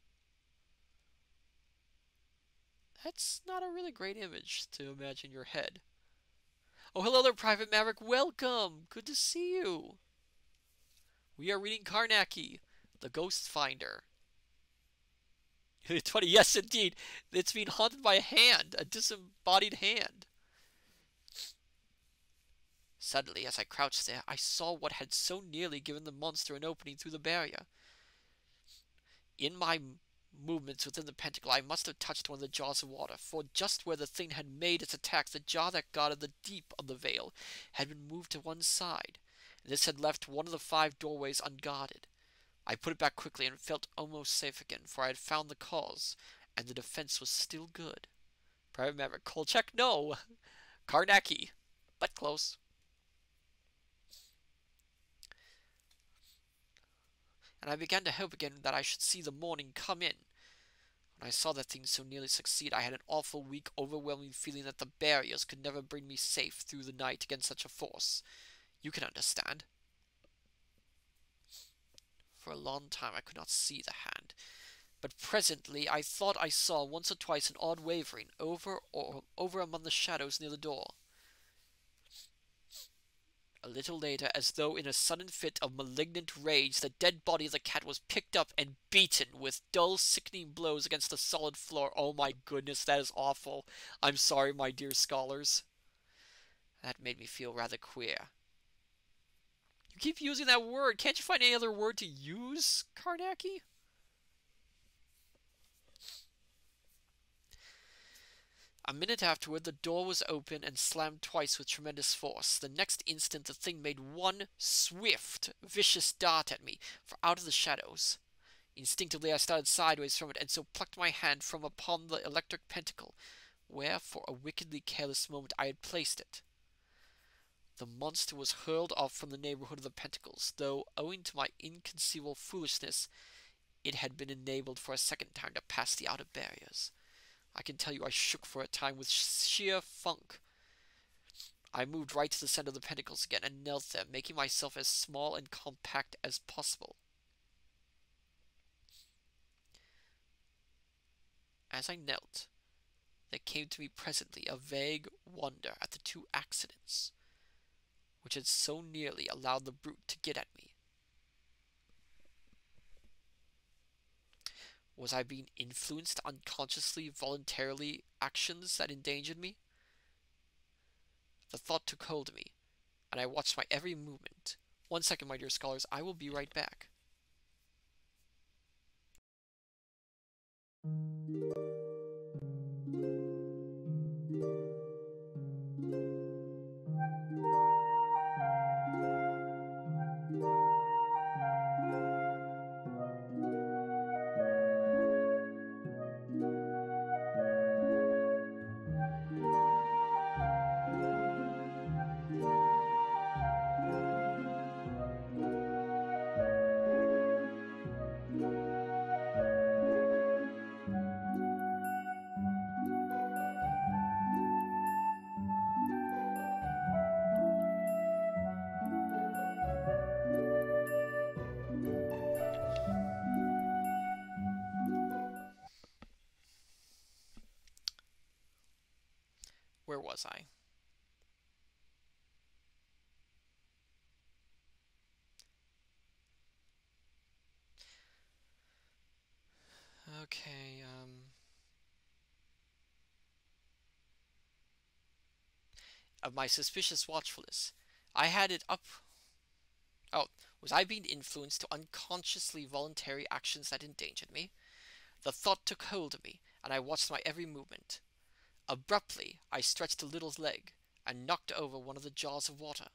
That's not a really great image to imagine your head. Oh, hello there, Private Maverick. Welcome. Good to see you. We are reading Carnacki, the Ghost Finder. It's funny. Yes, indeed. It's being haunted by a hand, a disembodied hand. Suddenly, as I crouched there, I saw what had so nearly given the monster an opening through the barrier. In my movements within the pentacle, I must have touched one of the jaws of water, for just where the thing had made its attack, the jar that guarded the deep of the veil had been moved to one side, and this had left one of the 5 doorways unguarded. I put it back quickly and felt almost safe again, for I had found the cause, and the defense was still good. Private Maverick, Kolchak, no! Carnacki, but close. And I began to hope again that I should see the morning come in. When I saw that thing so nearly succeed, I had an awful, weak, overwhelming feeling that the barriers could never bring me safe through the night against such a force. You can understand. For a long time I could not see the hand, but presently I thought I saw once or twice an odd wavering over among the shadows near the door. A little later, as though in a sudden fit of malignant rage, the dead body of the cat was picked up and beaten with dull, sickening blows against the solid floor. Oh my goodness, that is awful. I'm sorry, my dear scholars. That made me feel rather queer. You keep using that word. Can't you find any other word to use, Carnacki? A minute afterward, the door was open and slammed twice with tremendous force. The next instant, the thing made one swift, vicious dart at me from out of the shadows. Instinctively, I started sideways from it, and so plucked my hand from upon the electric pentacle, where, for a wickedly careless moment, I had placed it. The monster was hurled off from the neighborhood of the pentacles, though, owing to my inconceivable foolishness, it had been enabled for a second time to pass the outer barriers. I can tell you I shook for a time with sheer funk. I moved right to the center of the pentacles again and knelt there, making myself as small and compact as possible. As I knelt, there came to me presently a vague wonder at the 2 accidents which had so nearly allowed the brute to get at me. Was I being influenced unconsciously, voluntarily, actions that endangered me? The thought took hold of me, and I watched my every movement. 1 second, my dear scholars, I will be right back. Where was I? Okay, of my suspicious watchfulness. I had it up. Oh, was I being influenced to unconsciously voluntary actions that endangered me? The thought took hold of me, and I watched my every movement. Abruptly, I stretched a little leg and knocked over one of the jars of water.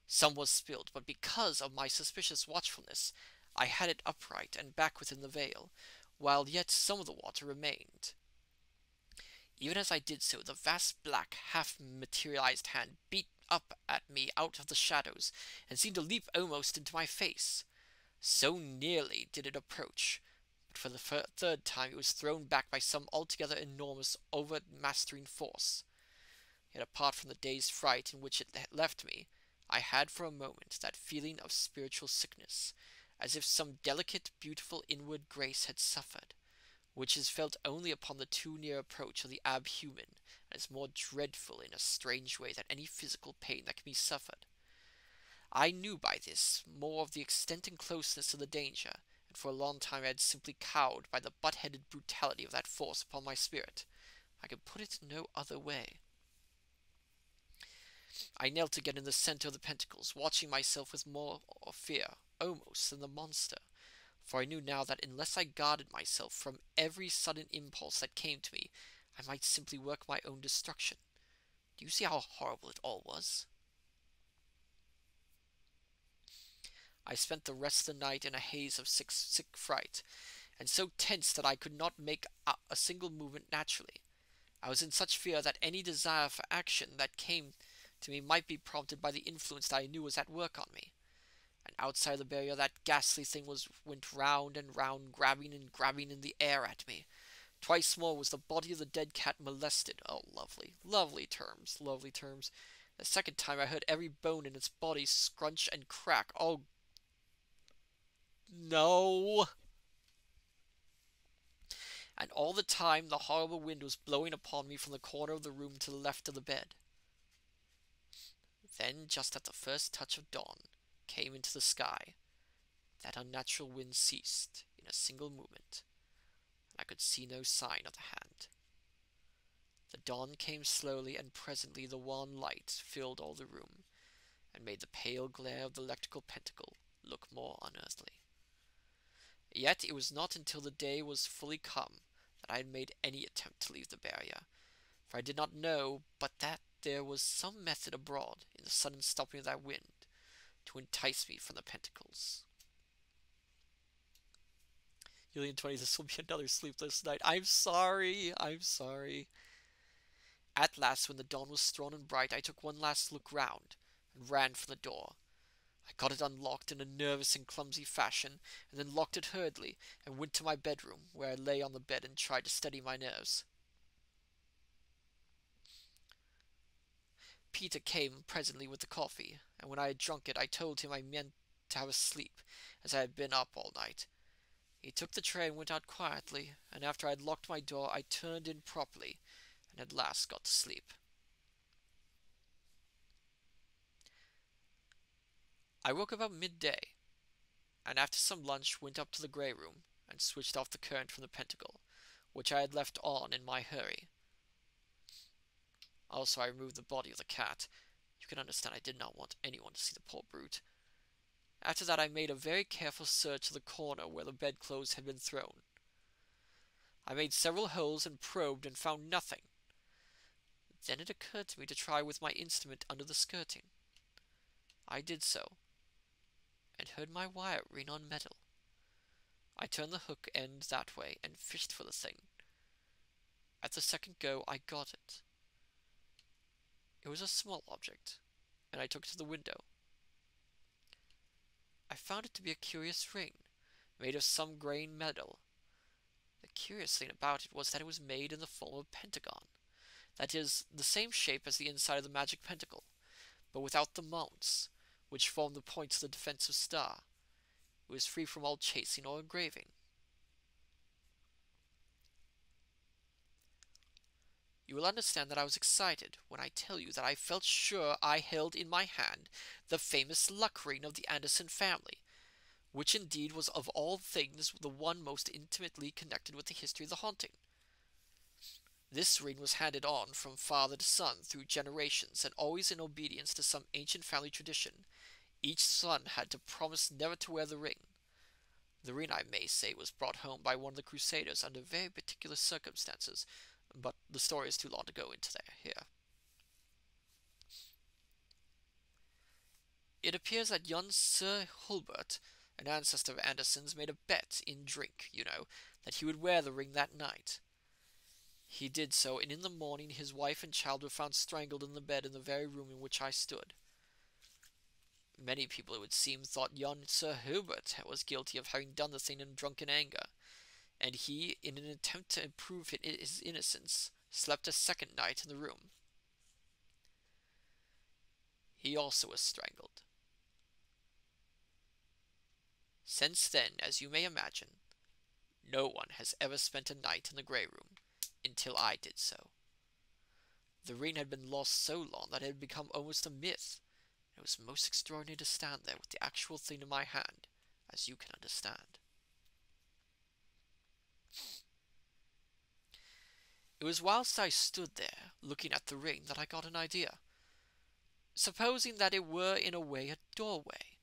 Some was spilled, but because of my suspicious watchfulness, I had it upright and back within the veil, while yet some of the water remained. Even as I did so, the vast black, half-materialized hand beat up at me out of the shadows, and seemed to leap almost into my face. So nearly did it approach, but for the third time it was thrown back by some altogether enormous, overmastering force. Yet apart from the dazed fright in which it left me, I had for a moment that feeling of spiritual sickness, as if some delicate, beautiful inward grace had suffered, which is felt only upon the too near approach of the abhuman, and is more dreadful in a strange way than any physical pain that can be suffered. I knew by this more of the extent and closeness of the danger, and for a long time I had simply cowed by the butt-headed brutality of that force upon my spirit. I could put it no other way. I knelt again in the center of the pentacles, watching myself with more fear, almost, than the monster, for I knew now that unless I guarded myself from every sudden impulse that came to me, I might simply work my own destruction. Do you see how horrible it all was? I spent the rest of the night in a haze of sick fright, and so tense that I could not make a single movement naturally. I was in such fear that any desire for action that came to me might be prompted by the influence that I knew was at work on me. And outside the barrier that ghastly thing went round and round, grabbing and grabbing in the air at me. Twice more was the body of the dead cat molested. Oh, lovely, lovely terms, lovely terms. The second time I heard every bone in its body scrunch and crack. Oh, no! And all the time the horrible wind was blowing upon me from the corner of the room to the left of the bed. Then, just at the first touch of dawn came into the sky, that unnatural wind ceased in a single movement, and I could see no sign of the hand. The dawn came slowly, and presently the wan light filled all the room, and made the pale glare of the electrical pentacle look more unearthly. Yet it was not until the day was fully come that I had made any attempt to leave the barrier, for I did not know but that there was some method abroad in the sudden stopping of that wind to entice me from the pentacles. Julian 20, this will be another sleepless night. I'm sorry. At last, when the dawn was strong and bright, I took one last look round, and ran for the door. I got it unlocked in a nervous and clumsy fashion, and then locked it hurriedly, and went to my bedroom, where I lay on the bed and tried to steady my nerves. Peter came presently with the coffee, and when I had drunk it, I told him I meant to have a sleep, as I had been up all night. He took the tray and went out quietly, and after I had locked my door, I turned in properly, and at last got to sleep. I woke about midday, and after some lunch went up to the grey room, and switched off the current from the pentacle, which I had left on in my hurry. Also, I removed the body of the cat. You can understand I did not want anyone to see the poor brute. After that I made a very careful search of the corner where the bedclothes had been thrown. I made several holes and probed and found nothing. Then it occurred to me to try with my instrument under the skirting. I did so, and heard my wire ring on metal. I turned the hook end that way and fished for the thing. At the second go I got it. It was a small object, and I took it to the window. I found it to be a curious ring, made of some grain metal. The curious thing about it was that it was made in the form of a pentagon. That is, the same shape as the inside of the magic pentacle, but without the mounts, which formed the points of the defensive star. It was free from all chasing or engraving. You will understand that I was excited when I tell you that I felt sure I held in my hand the famous luck ring of the Anderson family, which indeed was of all things the one most intimately connected with the history of the haunting. This ring was handed on from father to son through generations, and always in obedience to some ancient family tradition. Each son had to promise never to wear the ring. The ring, I may say, was brought home by one of the Crusaders under very particular circumstances, but the story is too long to go into there here. It appears that young Sir Hulbert, an ancestor of Anderson's, made a bet in drink, that he would wear the ring that night. He did so, and in the morning his wife and child were found strangled in the bed in the very room in which I stood. Many people, it would seem, thought young Sir Hubert was guilty of having done the thing in drunken anger, and he, in an attempt to prove his innocence, slept a second night in the room. He also was strangled. Since then, as you may imagine, no one has ever spent a night in the grey room until I did so. The ring had been lost so long that it had become almost a myth. It was most extraordinary to stand there with the actual thing in my hand, as you can understand. It was whilst I stood there, looking at the ring, that I got an idea. Supposing that it were in a way a doorway.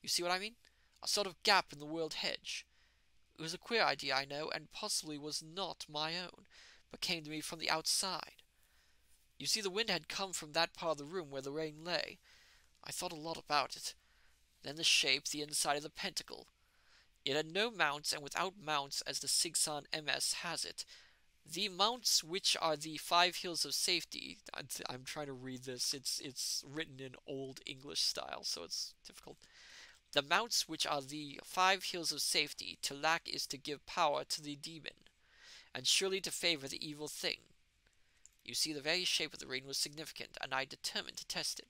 You see what I mean? A sort of gap in the world hedge. It was a queer idea, I know, and possibly was not my own, but came to me from the outside. You see, the wind had come from that part of the room where the rain lay. I thought a lot about it. Then the shape, the inside of the pentacle. It had no mounts, and without mounts, as the Sigson MS has it. The mounts, which are the 5 hills of safety. I'm trying to read this. It's written in Old English style, so it's difficult. The mounts, which are the 5 hills of safety, to lack is to give power to the demon, and surely to favor the evil thing. You see, the very shape of the ring was significant, and I determined to test it.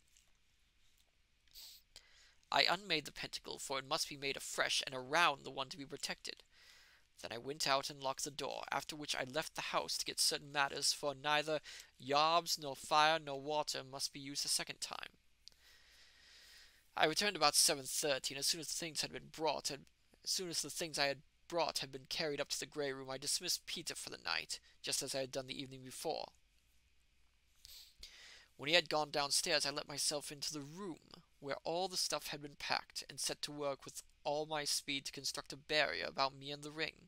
I unmade the pentacle, for it must be made afresh and around the one to be protected. Then I went out and locked the door, after which I left the house to get certain matters, for neither yarbs, nor fire, nor water must be used a second time. I returned about 7:30, and as soon as the things I had brought had been carried up to the grey room, I dismissed Peter for the night, just as I had done the evening before. When he had gone downstairs, I let myself into the room where all the stuff had been packed, and set to work with all my speed to construct a barrier about me and the ring.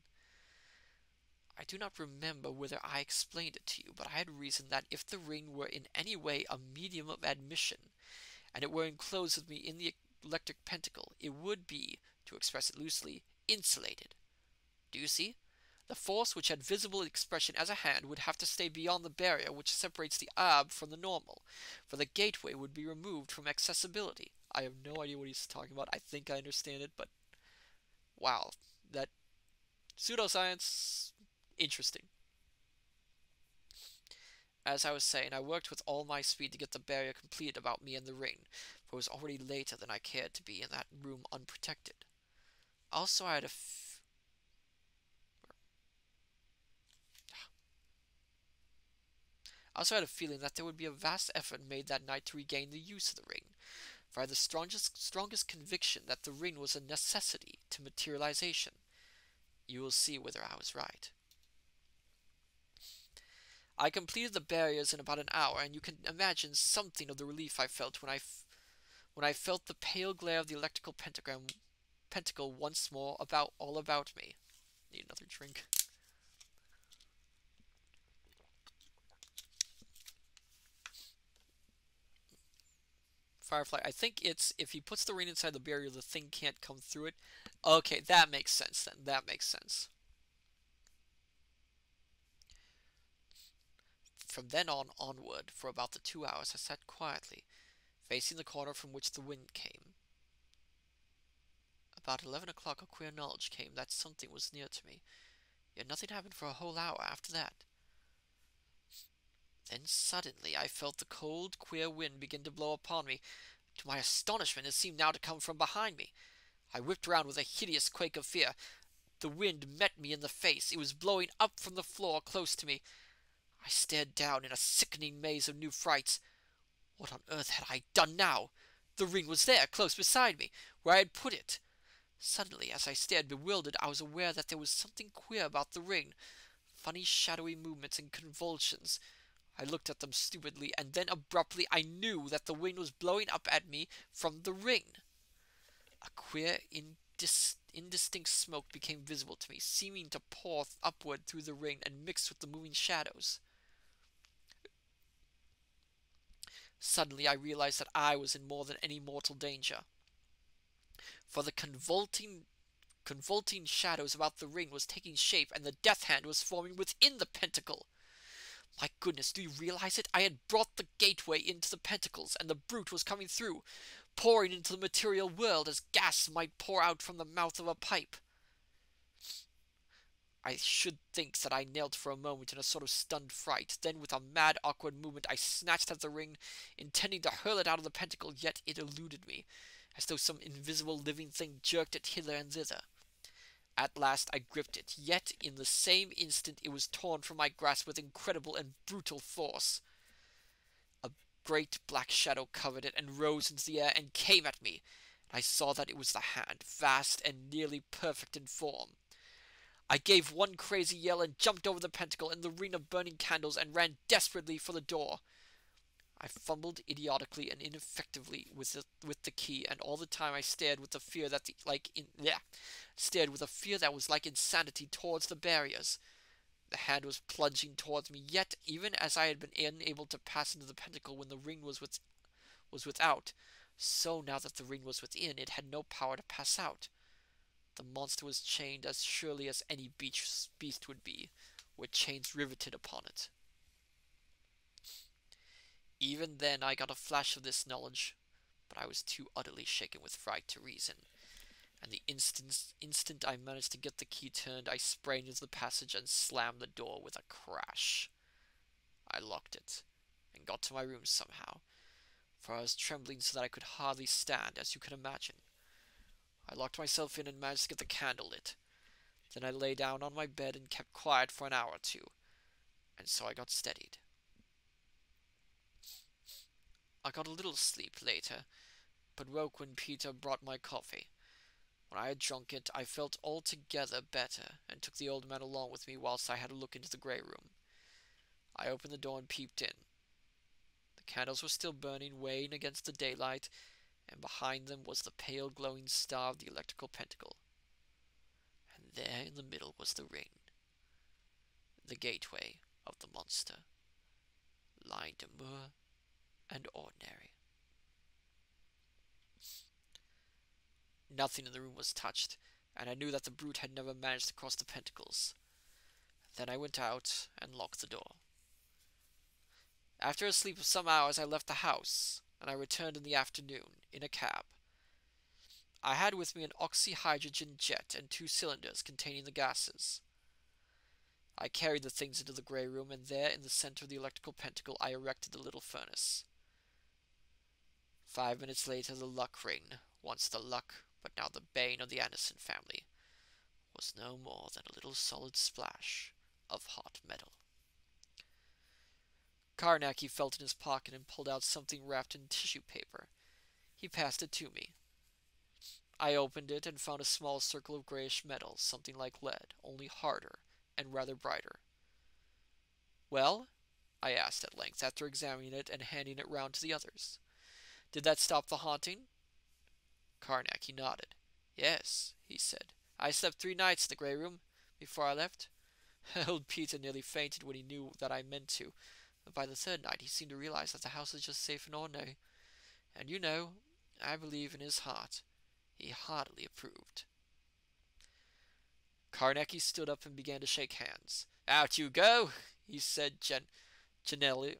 I do not remember whether I explained it to you, but I had reasoned that if the ring were in any way a medium of admission, and it were enclosed with me in the electric pentacle, it would be, to express it loosely, insulated. Do you see? The force which had visible expression as a hand would have to stay beyond the barrier which separates the ab from the normal, for the gateway would be removed from accessibility. I have no idea what he's talking about. I think I understand it, but wow, that pseudoscience, interesting. As I was saying, I worked with all my speed to get the barrier completed about me and the ring, for it was already later than I cared to be in that room unprotected. Also, I had a feeling that there would be a vast effort made that night to regain the use of the ring, for I had the strongest conviction that the ring was a necessity to materialization. You will see whether I was right. I completed the barriers in about an hour, and you can imagine something of the relief I felt when I felt the pale glare of the electrical pentacle once more all about me. Need another drink. Firefly, I think it's if he puts the ring inside the barrier, the thing can't come through it. Okay, that makes sense then. That makes sense. From then onward, for about the 2 hours, I sat quietly, facing the corner from which the wind came. About 11 o'clock, a queer knowledge came that something was near to me, yet nothing happened for a whole hour after that. Then suddenly I felt the cold, queer wind begin to blow upon me. To my astonishment, it seemed now to come from behind me. I whipped round with a hideous quake of fear. The wind met me in the face. It was blowing up from the floor close to me. I stared down in a sickening maze of new frights. What on earth had I done now? The ring was there, close beside me, where I had put it. Suddenly, as I stared bewildered, I was aware that there was something queer about the ring. Funny shadowy movements and convulsions. I looked at them stupidly, and then abruptly I knew that the wind was blowing up at me from the ring. A queer, indistinct smoke became visible to me, seeming to pour upward through the ring and mix with the moving shadows. Suddenly I realized that I was in more than any mortal danger, for the convolting shadows about the ring was taking shape, and the death hand was forming within the pentacle. My goodness, do you realize it? I had brought the gateway into the pentacles, and the brute was coming through, pouring into the material world as gas might pour out from the mouth of a pipe. I should think that I knelt for a moment in a sort of stunned fright. Then, with a mad, awkward movement, I snatched at the ring, intending to hurl it out of the pentacle, yet it eluded me, as though some invisible living thing jerked it hither and thither. At last I gripped it, yet in the same instant it was torn from my grasp with incredible and brutal force. A great black shadow covered it and rose into the air and came at me. I saw that it was the hand, vast and nearly perfect in form. I gave one crazy yell and jumped over the pentacle in the ring of burning candles and ran desperately for the door. I fumbled idiotically and ineffectively with the key, and all the time I stared with a fear that was like insanity towards the barriers. The hand was plunging towards me, yet even as I had been unable to pass into the pentacle when the ring was without, so now that the ring was within, it had no power to pass out. The monster was chained as surely as any beast would be, with chains riveted upon it. Even then I got a flash of this knowledge, but I was too utterly shaken with fright to reason, and the instant I managed to get the key turned, I sprang into the passage and slammed the door with a crash. I locked it, and got to my room somehow, for I was trembling so that I could hardly stand, as you can imagine. I locked myself in and managed to get the candle lit. Then I lay down on my bed and kept quiet for an hour or two, and so I got steadied. I got a little sleep later, but woke when Peter brought my coffee. When I had drunk it, I felt altogether better, and took the old man along with me whilst I had a look into the grey room. I opened the door and peeped in. The candles were still burning, weighing against the daylight, and behind them was the pale glowing star of the electrical pentacle. And there in the middle was the ring, the gateway of the monster, lying demure and ordinary. Nothing in the room was touched, and I knew that the brute had never managed to cross the pentacles. Then I went out and locked the door. After a sleep of some hours, I left the house, and I returned in the afternoon, in a cab. I had with me an oxyhydrogen jet and 2 cylinders containing the gases. I carried the things into the grey room, and there, in the center of the electrical pentacle, I erected the little furnace. 5 minutes later, the luck ring, once the luck, but now the bane of the Anderson family, was no more than a little solid splash of hot metal. Carnacki felt in his pocket and pulled out something wrapped in tissue paper. He passed it to me. I opened it and found a small circle of grayish metal, something like lead, only harder and rather brighter. "Well?" I asked at length, after examining it and handing it round to the others. "Did that stop the haunting?" Carnacki nodded. "Yes," he said. "I slept 3 nights in the grey room before I left." Old Peter nearly fainted when he knew that I meant to, but by the 3rd night he seemed to realize that the house was just safe and ordinary. And you know, I believe in his heart, he heartily approved. Carnacki stood up and began to shake hands. "Out you go," he said generally,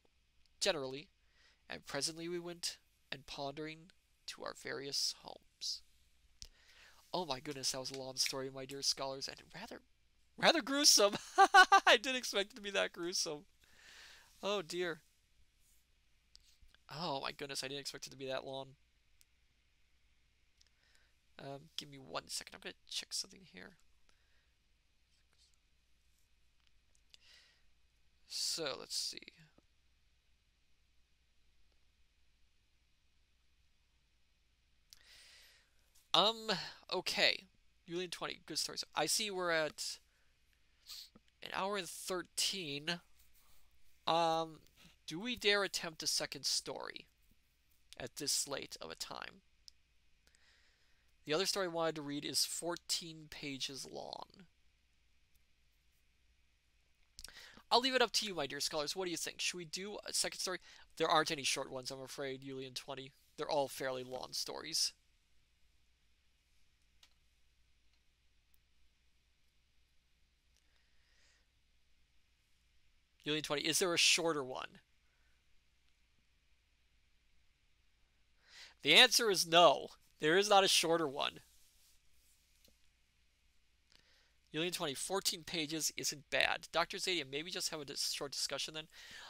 and presently we went and pondering to our various homes. Oh my goodness, that was a long story, my dear scholars, and rather gruesome. I didn't expect it to be that gruesome. Oh dear. Oh my goodness, I didn't expect it to be that long. Give me 1 second. I'm gonna check something here. So let's see. Okay. Julian 20, good stories. I see we're at an hour and 13. Do we dare attempt a second story at this late of a time? The other story I wanted to read is 14 pages long. I'll leave it up to you, my dear scholars. What do you think? Should we do a second story? There aren't any short ones, I'm afraid, Yulian 20. They're all fairly long stories. Yulian 20, is there a shorter one? The answer is no. There is not a shorter one. Yulian 20, 14 pages isn't bad. Dr. Zadia, maybe just have a short discussion then.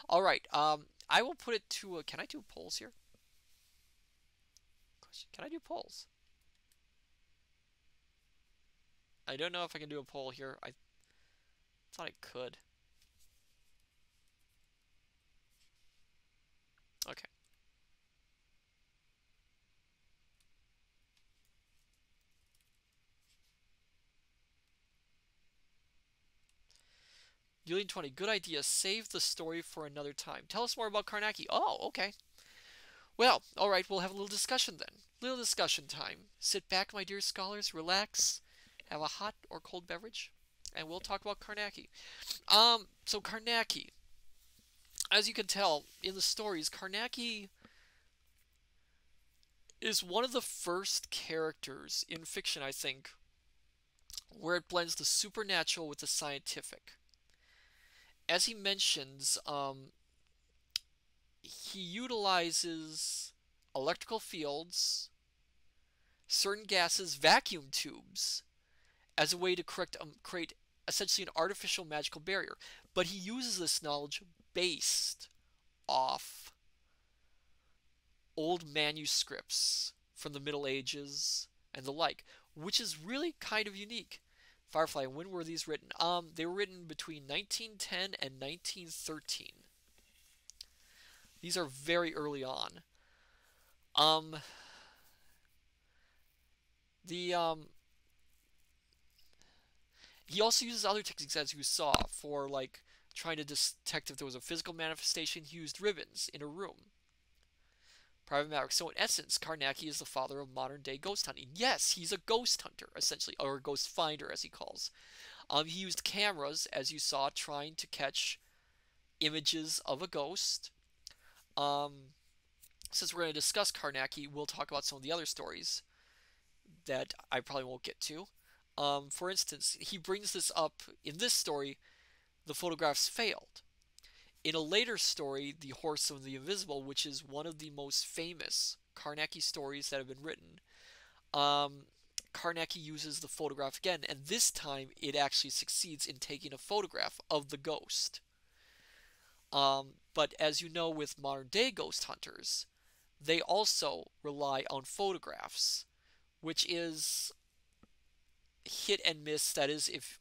All right. I will put it to can I do polls here? Can I do polls? I don't know if I can do a poll here. I thought I could. Okay. Yulian 20, good idea. Save the story for another time. Tell us more about Carnacki. Oh, okay. Well, all right, we'll have a little discussion then. Little discussion time. Sit back, my dear scholars, relax, have a hot or cold beverage, and we'll talk about Carnacki. So Carnacki, as you can tell in the stories, Carnacki is one of the first characters in fiction, I think, where it blends the supernatural with the scientific. As he mentions, he utilizes electrical fields, certain gases, vacuum tubes, as a way to create essentially an artificial magical barrier. But he uses this knowledge based off old manuscripts from the Middle Ages and the like, which is really kind of unique. Firefly, when were these written? They were written between 1910 and 1913. These are very early on. Um, the He also uses other techniques, as you saw, for like trying to detect if there was a physical manifestation. He used ribbons in a room. Private Maverick. So in essence, Carnacki is the father of modern day ghost hunting. Yes, he's a ghost hunter, essentially, or a ghost finder, as he calls. He used cameras, as you saw, trying to catch images of a ghost. Since we're going to discuss Carnacki, we'll talk about some of the other stories that I probably won't get to. For instance, he brings this up in this story, the photographs failed. In a later story, The Horse of the Invisible, which is one of the most famous Carnacki stories that have been written, Carnacki uses the photograph again, and this time it actually succeeds in taking a photograph of the ghost. But as you know, with modern day ghost hunters, they also rely on photographs, which is hit and miss. That is, if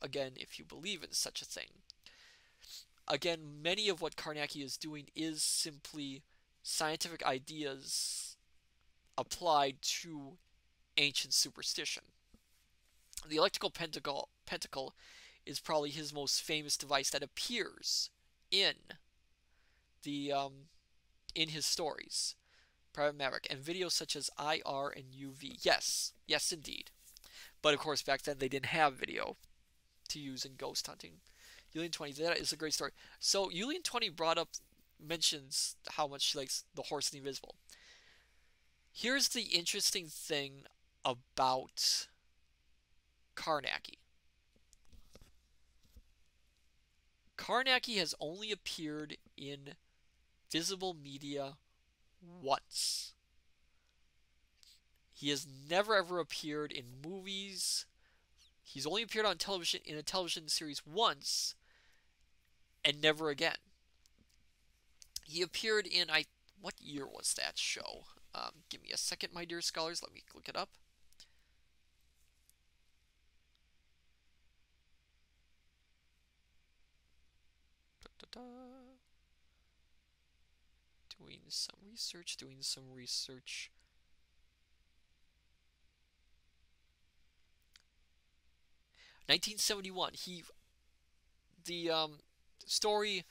you believe in such a thing. Again, many of what Carnacki is doing is simply scientific ideas applied to ancient superstition. The electrical pentacle is probably his most famous device that appears in the in his stories, Private Maverick, and videos such as IR and UV. Yes, yes, indeed. But of course, back then they didn't have video to use in ghost hunting. Yulian 20, that is a great story. So Yulian 20 mentions how much she likes The Horse and the Invisible. Here's the interesting thing about Carnacki. Carnacki has only appeared in visible media once. He has never ever appeared in movies. He's only appeared on television in a television series once, and never again. He appeared in what year was that show? Give me a second, my dear scholars. Let me look it up. Doing some research. 1971. The story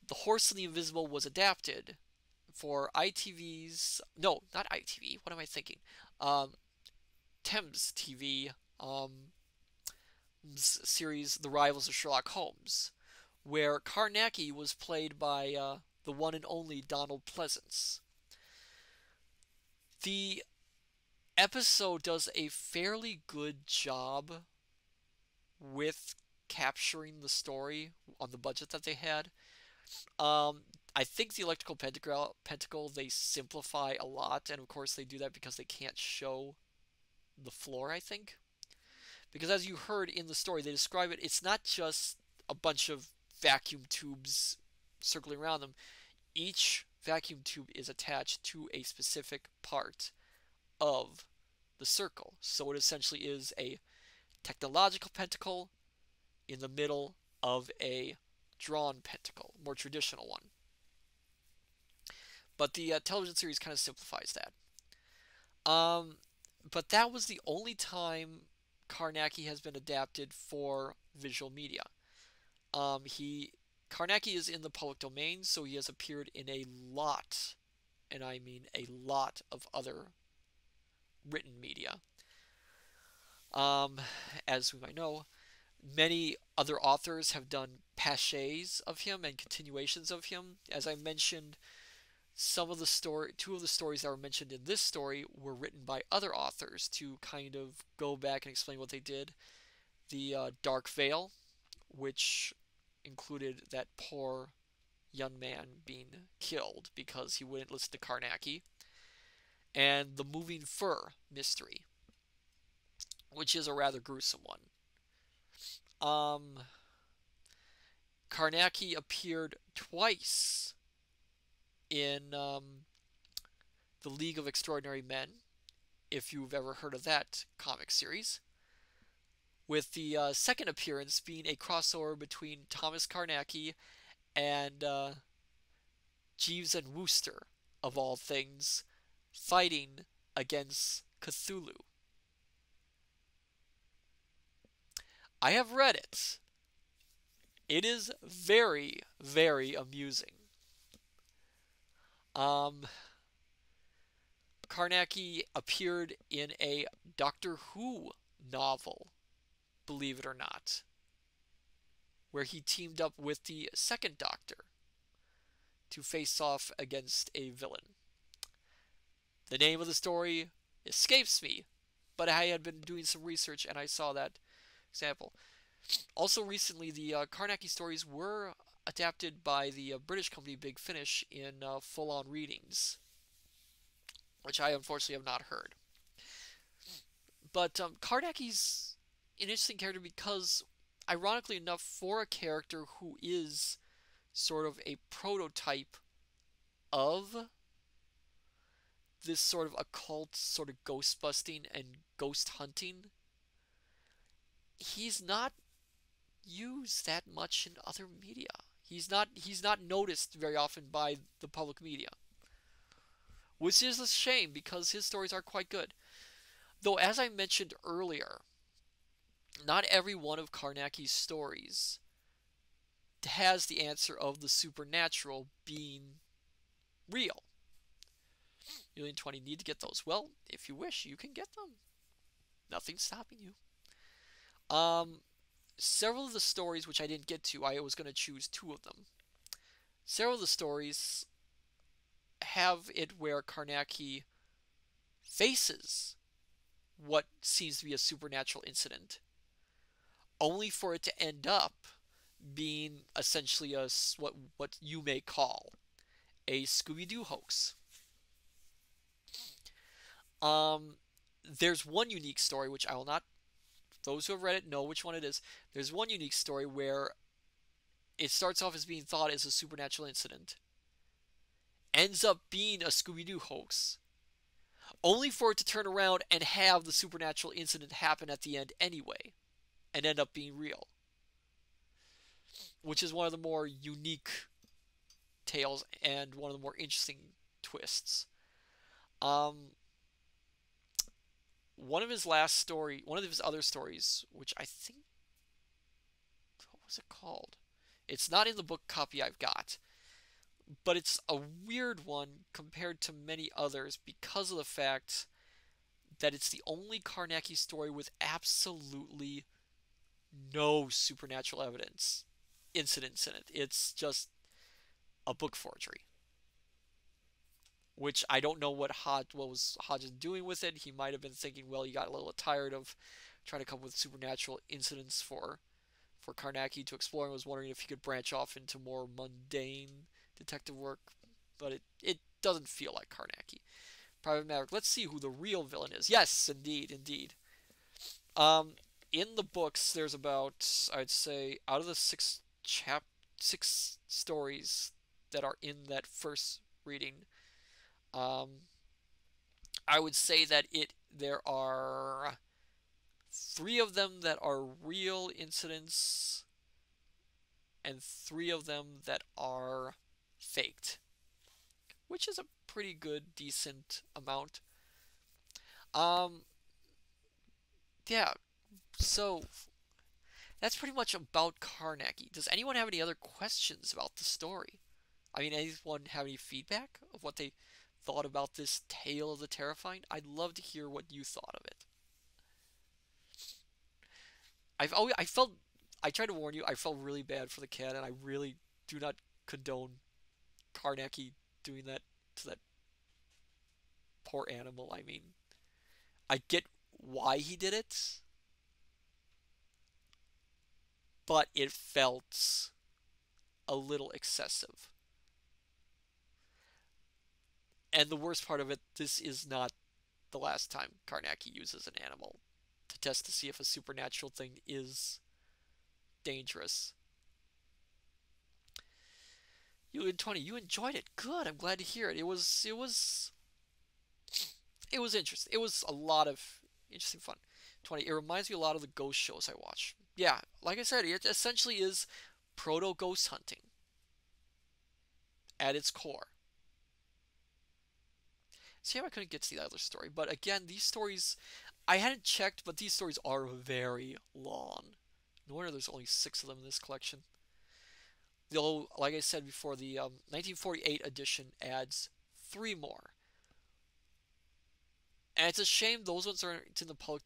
The Horse and the Invisible was adapted for ITV's, no, not ITV, what am I thinking? Thames TV series, The Rivals of Sherlock Holmes, where Carnacki was played by the one and only Donald Pleasance. The episode does a fairly good job with capturing the story on the budget that they had. Um, I think the electrical pentacle they simplify a lot, and of course they do that because they can't show the floor, I think. Because as you heard in the story, they describe it, it's not just a bunch of vacuum tubes circling around them. Each vacuum tube is attached to a specific part of the circle. So it essentially is a technological pentacle in the middle of a drawn pentacle, more traditional one. But the television series kind of simplifies that. But that was the only time Carnacki has been adapted for visual media. Carnacki is in the public domain, so he has appeared in a lot, and I mean a lot of other written media. As we might know, many other authors have done pastiches of him and continuations of him. As I mentioned, two of the stories that were mentioned in this story were written by other authors to kind of go back and explain what they did. The Dark Veil, which included that poor young man being killed because he wouldn't listen to Carnacki, and the Moving Fur mystery, which is a rather gruesome one. Carnacki appeared twice in the League of Extraordinary Men, if you've ever heard of that comic series, with the second appearance being a crossover between Thomas Carnacki and Jeeves and Wooster, of all things, fighting against Cthulhu. I have read it. It is very, very amusing. Carnacki appeared in a Doctor Who novel, believe it or not, where he teamed up with the second Doctor to face off against a villain. The name of the story escapes me, but I had been doing some research and I saw that example. Also recently, the Carnacki stories were adapted by the British company Big Finish in full-on readings, which I unfortunately have not heard. But Carnacki's an interesting character because, ironically enough, for a character who is sort of a prototype of this sort of occult, sort of ghost busting and ghost hunting, he's not used that much in other media. He's not noticed very often by the public media, which is a shame because his stories are quite good. Though, as I mentioned earlier, not every one of Carnacki's stories has the answer of the supernatural being real. You and 20 need to get those. Well, if you wish, you can get them. Nothing's stopping you. Several of the stories which I didn't get to, I was going to choose two of them. Several of the stories have it where Carnacki faces what seems to be a supernatural incident, only for it to end up being essentially what you may call a Scooby-Doo hoax. There's one unique story which I will not. Those who have read it know which one it is. There's one unique story where it starts off as being thought as a supernatural incident, ends up being a Scooby-Doo hoax, only for it to turn around and have the supernatural incident happen at the end anyway, and end up being real. Which is one of the more unique tales and one of the more interesting twists. One of his other stories, which I think, what was it called? It's not in the book copy I've got, but it's a weird one compared to many others because of the fact that it's the only Carnacki story with absolutely no supernatural evidence incidents in it. It's just a book forgery, which I don't know what was Hodges doing with it. He might have been thinking, well, he got a little tired of trying to come up with supernatural incidents for Carnacki to explore, and was wondering if he could branch off into more mundane detective work. But it doesn't feel like Carnacki. Private Maverick. Let's see who the real villain is. Yes, indeed, indeed. Um, in the books, there's about, I'd say, out of the six stories that are in that first reading, um, I would say that there are three of them that are real incidents, and three of them that are faked, which is a pretty good, decent amount. Um, yeah. So that's pretty much about Carnacki. Does anyone have any other questions about the story? I mean, anyone have any feedback of what they thought about this tale of the terrifying? I'd love to hear what you thought of it. I felt, I tried to warn you, I felt really bad for the cat, and I really do not condone Carnacki doing that to that poor animal. I mean, I get why he did it, but it felt a little excessive. And the worst part of it, this is not the last time Carnacki uses an animal to test to see if a supernatural thing is dangerous. You and Tony, you enjoyed it. Good. I'm glad to hear it. It was interesting. It was a lot of interesting fun. 20. It reminds me a lot of the ghost shows I watch. Yeah, like I said, it essentially is proto ghost hunting at its core. See how I couldn't get to the other story, but again, these stories I hadn't checked, but these stories are very long. No wonder there's only 6 of them in this collection. Though, like I said before, the 1948 edition adds 3 more. And it's a shame those ones aren't in the public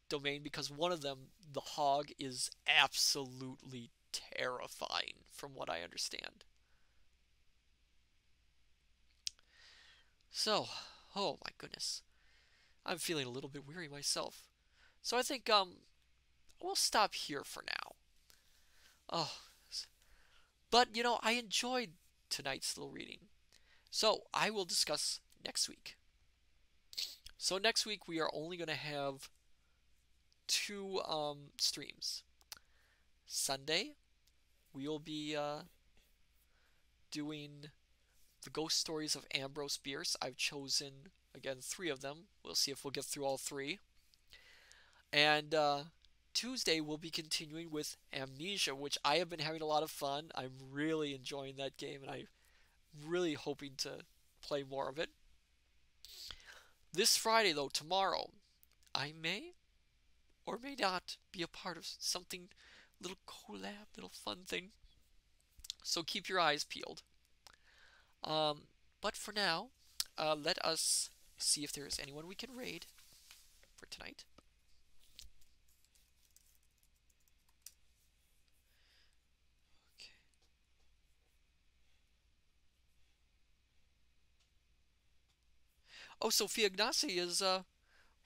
domain, because one of them, the hog, is absolutely terrifying from what I understand. So, oh my goodness. I'm feeling a little bit weary myself. So I think we'll stop here for now. Oh, but I enjoyed tonight's little reading. So I will discuss next week. So next week we are only going to have 2 streams. Sunday we will be doing the ghost stories of Ambrose Bierce. I've chosen again 3 of them. We'll see if we'll get through all 3. And Tuesday we'll be continuing with Amnesia, which I have been having a lot of fun. I'm really enjoying that game, and I'm really hoping to play more of it. This Friday, though, tomorrow, I may or may not be a part of something, little collab, little fun thing. So keep your eyes peeled. But for now, let us see if there is anyone we can raid for tonight. Okay. Oh, Sophia Gnassi is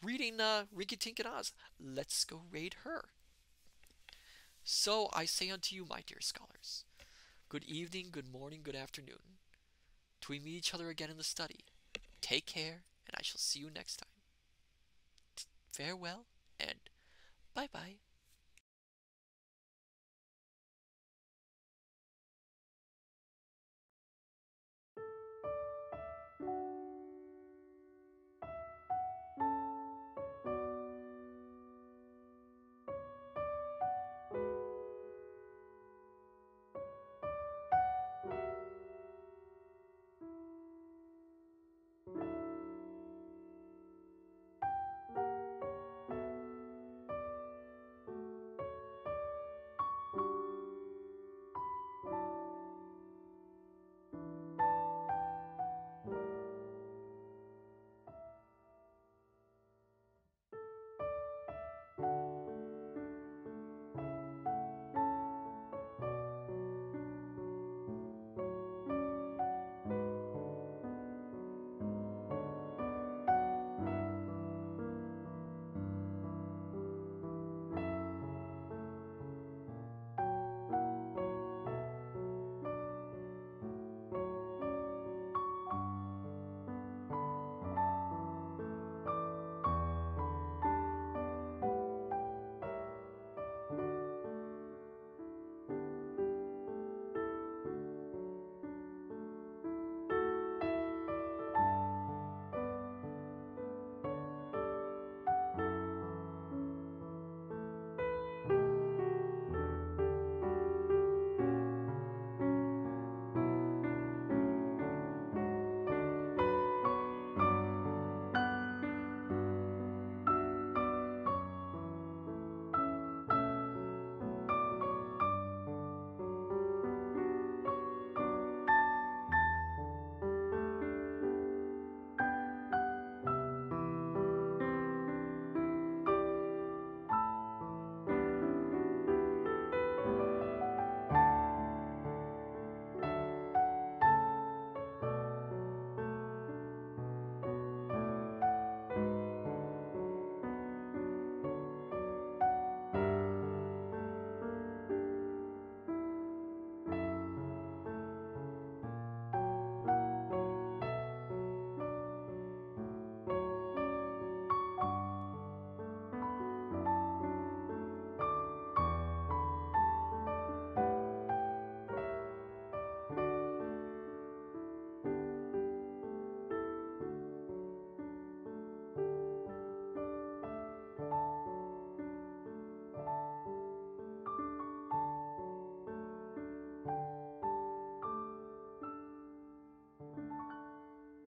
reading Rinky Tink and Oz. Let's go raid her. So I say unto you, my dear scholars, good evening, good morning, good afternoon. Till we meet each other again in the study, take care, and I shall see you next time. Farewell, and bye-bye.